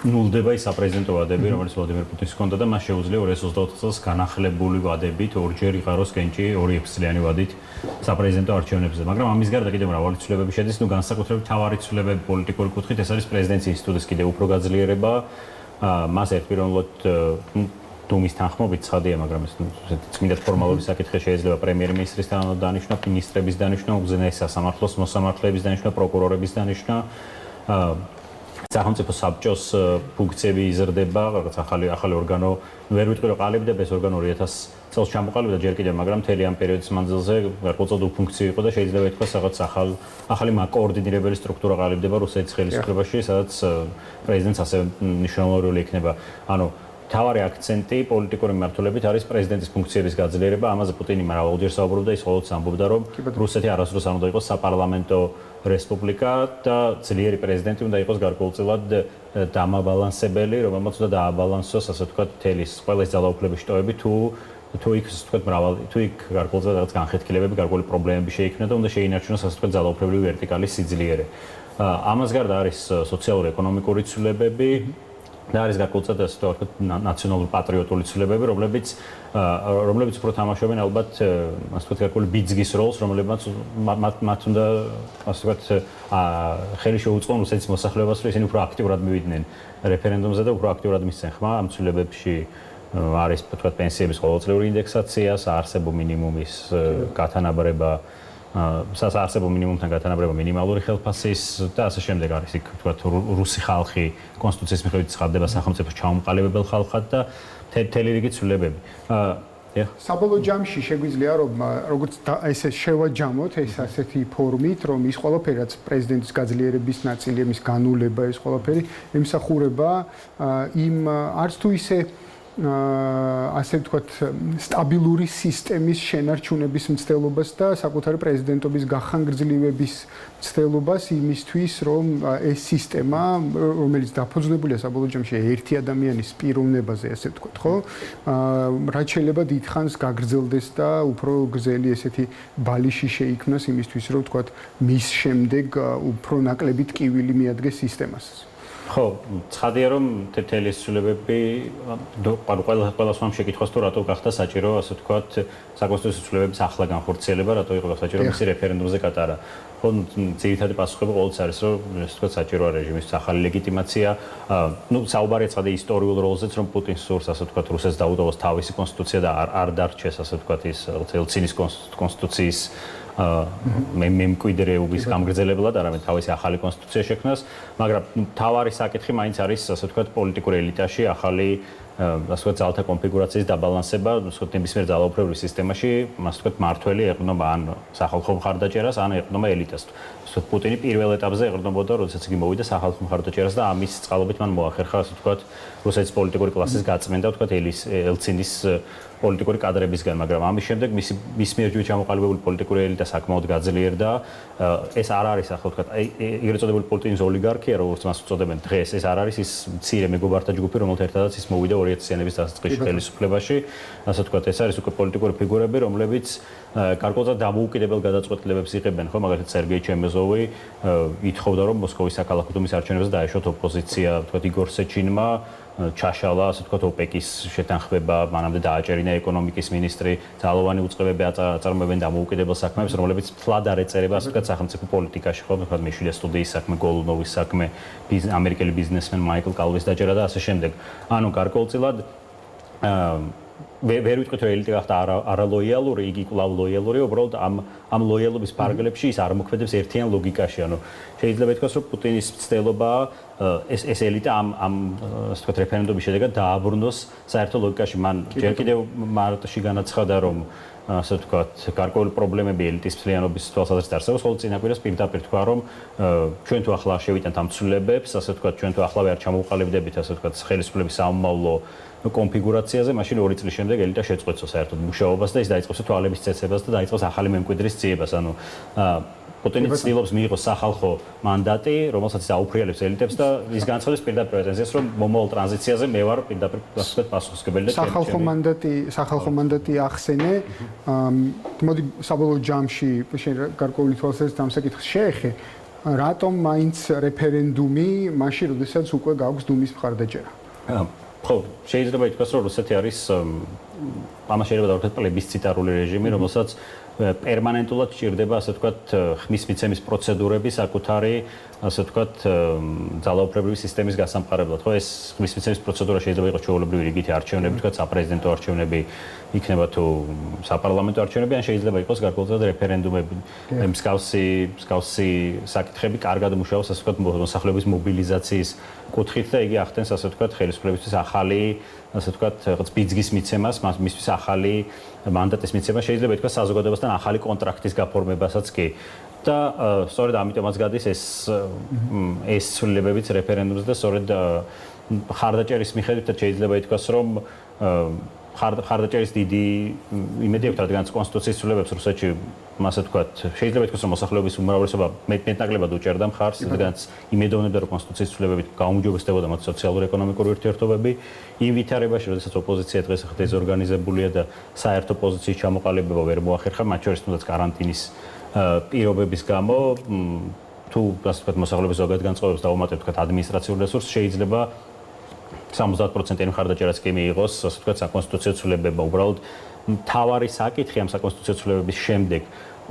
ნულდება ის საპრეზიდენტო ვადები, რომელიც ვლადიმერ პუტინს ჰქონდა და მას შეუძლია 2024 წელს განახლებული ვადებით ორჯერ იყაროს კენჭი 2 წლიანი ვადით საპრეზიდენტო არჩევნებზე. მაგრამ ამის გარდა კიდევ მრავალი ცვლილებები შედის, განსაკუთრებით მთავარი ცვლილებები პოლიტიკური კუთხით, ეს არის პრეზიდენტის ინსტიტუტის კიდევ უფრო გაძლიერება. მას ერთპიროვნულად დუმის თანხმობით ცხადია, მაგრამ ეს წმინდად ფორმალური საკითხი შეიძლება პრემიერ-მინისტრის დანიშნა, მინისტრების დანიშნა, უზენაეს სასამართლოს მოსამართლეების დანიშნა, პროკურორების დანიშნა. სახელმწიფო საბჭოს ფუნქციები იზრდება, რაღაც ახალი ორგანო, ვერ ვიტყვი რომ ყალიბდება ეს ორგანო 2000 წელს ჩამოყალიბდა ჯერ კიდევ, მაგრამ მთელი ამ პერიოდის მანძილზე გარკვეულწოდო ფუნქცია იყო და შეიძლება ითქვას რაღაც ახალი კოორდინირებელი სტრუქტურა ყალიბდება რუსეთის ხელისუფლებაში, სადაც პრეზიდენტს ასევე მნიშვნელოვანი როლი ექნება. ანუ თავარი აქცენტი პოლიტიკური მიმართულებით არის პრეზიდენტის ფუნქციების გაძლიერება. ამაზე პუტინი მრავალჯერ საუბრობდა, ის ყოველთვის ამბობდა, რომ რუსეთი არასდროს არ უნდა იყოს საპარლამენტო რესპუბლიკა და ძლიერი პრეზიდენტი უნდა იყოს გარკვეულწილად დამაბალანსებელი, რომელმაც უნდა დააბალანსოს, ასე ვთქვათ, მთელი ყველა ძალაუფლების შტოები თუ იქ ასე ვთქვათ თუ იქ გარკვეულწილად რაღაც განხეთქილებები, გარკვეული პრობლემები შეიქმნა და უნდა შეინარჩუნოს ასე ვთქვათ ძალაუფლებრივი ვერტიკალის სიძლიერე. ამას გარდა არის სოციალურ-ეკონომიკური ცვლილებები და არის გარკვეულწილად ასე ვთქვათ ნაციონალური პატრიოტული ცვლილებები, რომლებიც უფრო თამაშობენ ალბათ ასე ვთქვათ გარკვეული ბიძგის როლს, რომლებმაც მათ უნდა ასე ვთქვათ ხელი შეუწყონ რუსეთის მოსახლეობას, რომ ისინი უფრო აქტიურად მივიდნენ რეფერენდუმზე და უფრო აქტიურად მისცენ ხმა ამ ცვლილებებში არის ვთქვათ პენსიების ყოველწლიური ინდექსაცია, საარსებო მინიმუმის გათანაბრება, საარსებო მინიმუმთან გათანაბრება მინიმალური ხელფასის და ასე შემდეგ არის იქ ვთქვათ რუსი ხალხი კონსტიტუციის მიხედვით ცხადდება სახელმწიფოს ჩაუმყალიბებელ ხალხად და მთელი რიგი ცვლილებები. საბოლოო ჯამში შეგვიძლია რომ როგორც ესე შევაჯამოთ ეს ასეთი ფორმით, რომ ის ყველაფერი რაც პრეზიდენტის გაძლიერების ნაწილი, მის განულება, ეს ყველაფერი ემსახურება იმ არც თუ ისე ასე ვთქვათ სტაბილური სისტემის შენარჩუნების მცდელობას და საკუთარი პრეზიდენტობის გახანგრძლივების მცდელობას იმისთვის, რომ ეს სისტემა, რომელიც დაფუძნებულია საბოლოო ჯამში ერთი ადამიანის პიროვნებაზე, ასე ვთქვათ, ხო? რაც შეიძლება დიდხანს გაგრძელდეს და უფრო გრძელი ესეთი ბალიში შეიქმნას იმისთვის, რომ ვთქვათ, მის შემდეგ უფრო ნაკლები ტკივილი მიადგეს სისტემას. ხო, ცხადია რომ მთელი ეს ცვლილებები ყველა სამ შეკითხვას თუ რატო გახდა საჭირო, ასე ვთქვათ, საკონსტიტუციო ცვლილებების ახლა განხორციელება, რატო იყო საჭირო მისი რეფერენდუმზე გატარა. ხო, ძირითადი პასუხები ყოველთვის არის, რომ ასე ვთქვათ, საჭიროა რეჟიმის ახალი ლეგიტიმაცია. ნუ საუბარია ცხადია ისტორიულ როლზეც, რომ პუტინს სურს, ასე ვთქვათ, რუსეთს დაუტოვოს თავისი კონსტიტუცია და არ დარჩეს, ასე ვთქვათ, ის ელცინის კონსტიტუციის მემკვიდრეობის გამგრძელებლად, არამედ თავისი ახალი კონსტიტუცია შექმნას, მაგრამ მთავარი საკითხი მაინც არის, ასე ვთქვათ, პოლიტიკურ ელიტაში ახალი ასე ვთქვათ, ძალთა კონფიგურაციის დაბალანსება, ასე ვთქვათ, ნებისმიერ ძალაუფლებრივ სისტემაში, ასე ვთქვათ, მართველი ეყრდნობა ან სახალხო მხარდაჭერას, ან ეყრდნობა ელიტას. ვთქვათ, პუტინი პირველ ეტაპზე ეყრდნობოდა, როდესაც იგი მოვიდა სახალხო მხარდაჭერას და ამის წყალობით მან მოახერხა, ასე ვთქვათ, რუსეთის პოლიტიკური კლასის გაწმენდა, ვთქვათ, ელცინის პოლიტიკური კადრებისგან, მაგრამ ამის შემდეგ მის მიერ ჩამოყალიბებული პოლიტიკური ელიტა საკმაოდ გაძლიერდა. ეს არ არის, ახლა ვთქვათ, ეგრეთ წოდებული პოლიტიკის ოლიგარქია, როგორც მას უწოდებენ დღეს, ეს არ არის ის მცირე მეგობართა ჯგუფი, რომელთა ერთადაც ის მოვიდა 2000-იანების დასაწყისში ხელისუფლებაში. ასე ვთქვათ, ეს არის უკვე პოლიტიკური ფიგურები, რომლებიც გარკვეულწილად დამოუკიდებელ გადაწყვეტილებებს იღებენ, ხო, მაგალითად სერგეი ჩემეზოვი ითხოვდა, რომ მოსკოვის საქალაქო დუმის არჩევნებზე დაეშოთ ოპოზიცია, ვთქვათ, იგორ სეჩინმა ჩაშალა, ასე ვთქვათ, ოპეკის შეთანხმება, მანამდე დააჭერინა ეკონომიკის მინისტრი, ძალოვანი უწყებები აწარმოებენ დამოუკიდებელ საქმეებს, რომლებიც მთლად არ ეწერება, ასე ვთქვათ, სახელმწიფო პოლიტიკაში, ხო, ვთქვათ, მიშვილის სტუდიის საქმე, გოლუნოვის საქმე, ამერიკელი ბიზნესმენ მაიკლ კალვის დაჭერა და ასე შემდეგ. ანუ გარკვეულწილად ვერ ვიტყვით, რომ ელიტა გახდა არალოიალური, იგი კვლავ ლოიალური, უბრალოდ ამ ლოიალობის პარაგლებში ის არ მოქმედებს ერთიან ლოგიკაში. ანუ შეიძლება ითქვას, რომ პუტინის მცდელობა ეს ელიტა ამ ასე ვთქვათ, რეფერენდუმის შედეგად დააბრუნოს საერთო ლოგიკაში. მან ჯერ კიდევ მარტში განაცხადა, რომ ასე ვთქვათ, გარკვეული პრობლემები ელიტის მთლიანობის თვალსაზრისით არსებობს, ხოლო წინა კვირას პირდაპირ თქვა, რომ ჩვენ თუ ახლა შევიტანთ ამ ცვლილებებს, ასე ვთქვათ, ჩვენ თუ ახლა ვერ ჩამოვყალიბდებით, ასე ვთქვათ, ხელისუფლების სამომავლო კონფიგურაციაზე, მაშინ 2 წლის შემდეგ ელიტა შეწყვეტს საერთოდ მუშაობას და ის დაიწყოს თვალების წესებას და დაიწყოს ახალი მემკვიდრის ძიებას. ანუ პუტინი ცდილობს მიიღოს სახალხო მანდატი, რომელსაც ის აუფრიალებს ელიტებს და ის განცხადებს პირდაპირ პრეტენზიას, რომ მომავალ ტრანზიციაზე მე ვარ პირდაპირ პასუხისმგებელი და სახალხო მანდატი ახსენე. მოდი საბოლოო ჯამში შენ გარკვეული თვალსაზრისით ამ საკითხს შეეხე. რატომ მაინც რეფერენდუმი, მაშინ როდესაც უკვე გაქვს დუმის მხარდაჭერა? ხო, შეიძლება ითქვას, რომ რუსეთი არის ამას შეიძლება დავუშვათ პლებისციტარული რეჟიმი, რომელსაც პერმანენტულად ჭირდება, ასე ვთქვათ, ხმის მიცემის პროცედურები საკუთარი, ასე ვთქვათ, ძალაუფლებრივი სისტემის გასამყარებლად. ხო, ეს ხმის მიცემის პროცედურა შეიძლება იყოს ჩვეულებრივი რიგითი არჩევნები, ვთქვათ, საპრეზიდენტო არჩევნები, იქნება თუ საპარლამენტო არჩევნები, ან შეიძლება იყოს გარკვეულწილად რეფერენდუმები. მსგავსი საკითხები კარგად მუშაობს, ასე ვთქვათ, მოსახლეობის მობილიზაციის კუთხით და იგი ახდენს, ასე ვთქვათ, ხელისუფლებისთვის ახალი, ასე ვთქვათ, რაღაც ბიძგის მიცემას, მისთვის ახალი მანდატის მიცემა, შეიძლება ითქვას საზოგადოებასთან ახალი კონტრაქტის გაფორმებასაც კი. და სწორედ ამიტომაც გადის ეს ცვლილებებიც რეფერენდუმზე და სწორედ ხარდაჭერის მიხედვით შეიძლება ითქვას, რომ ხარდაჭერის დიდი იმედი აქვს, რადგან კონსტიტუციის ცვლილებებს რუსეთში, ასე ვთქვათ, შეიძლება ითქვას, რომ მოსახლეობის უმრავლესობა მეტნაკლებად უჭერდა მხარს, რადგან იმედოვნებდა, რომ კონსტიტუციის ცვლილებებით გაუმჯობესდებოდა მათ სოციალურ-ეკონომიკური ურთიერთობები. იმ ვითარებაში, როდესაც ოპოზიცია დღეს დეზორგანიზებულია და საერთო პოზიციის ჩამოყალიბება ვერ მოახერხა, მათ შორის თუნდაც კარანტინის პირობების გამო, თუ ასე ვთქვათ, მოსახლეობის ზოგად განწყობებს დაუმატებთ, ვთქვათ, ადმინისტრაციულ რესურსს, შეიძლება 70%-იანი მხარდაჭერაც კი მიიღოს, ასე ვთქვათ, საკონსტიტუციო ცვლილებებმა. უბრალოდ მთავარი საკითხი ამ საკონსტიტუციო ცვლილებების შემდეგ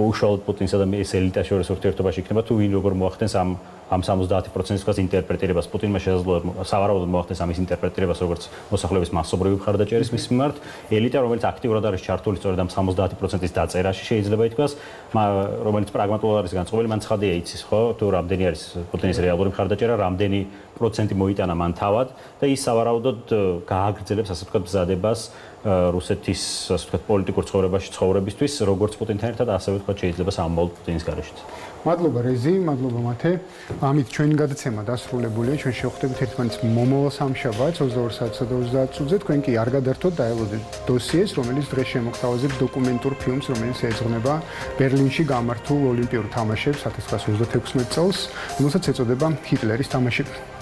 უშუალოდ პუტინსა და ეს ელიტას შორის ურთიერთობაში იქნება, თუ ვინ როგორ მოახდენს ამ 70%-ის თქვა ინტერპრეტირებას. პუტინმა შესაძლოა სავარაუდოდ მოახდენს ამის ინტერპრეტირებას, როგორც მოსახლეობის მასობრივი მხარდაჭერის მის მიმართ. ელიტა, რომელიც აქტიურად არის ჩართული სწორედ ამ 70%-ის დაწერაში, შეიძლება ითქვას, რომელიც პრაგმატულად არის განწყობილი, მან ცხადია იცის, ხო, თუ რამდენი არის პუტინის რეალური მხარდაჭერა, რამდენი პროცენტი მოიტანა მან თავად და ის სავარაუდოდ გააგრძელებს, ასე ვთქვათ, მზადებას რუსეთის, ასე ვთქვათ, პოლიტიკურ ცხოვრებაში ცხოვრებისთვის, როგორც პუტინთან ერთად, ასევე ვთქვათ, შეიძლება სამომავლოდ პუტინის გარეშეც. მადლობა რეზი, მადლობა მათე. ამით ჩვენი გადაცემა დასრულებულია. ჩვენ შევხვდებით ერთმანეთს მომავალ სამშაბათს 22 საათსა და 30 წუთზე. თქვენ კი არ გადართოთ, დაელოდეთ დოსიეს, რომელიც დღეს შემოგთავაზებს დოკუმენტურ ფილმს, რომელიც ეძღვნება ბერლინში გამართულ ოლიმპიურ თამაშებს 1936 წელს, რომელსაც ეწოდება ჰიტლერის თამაშები.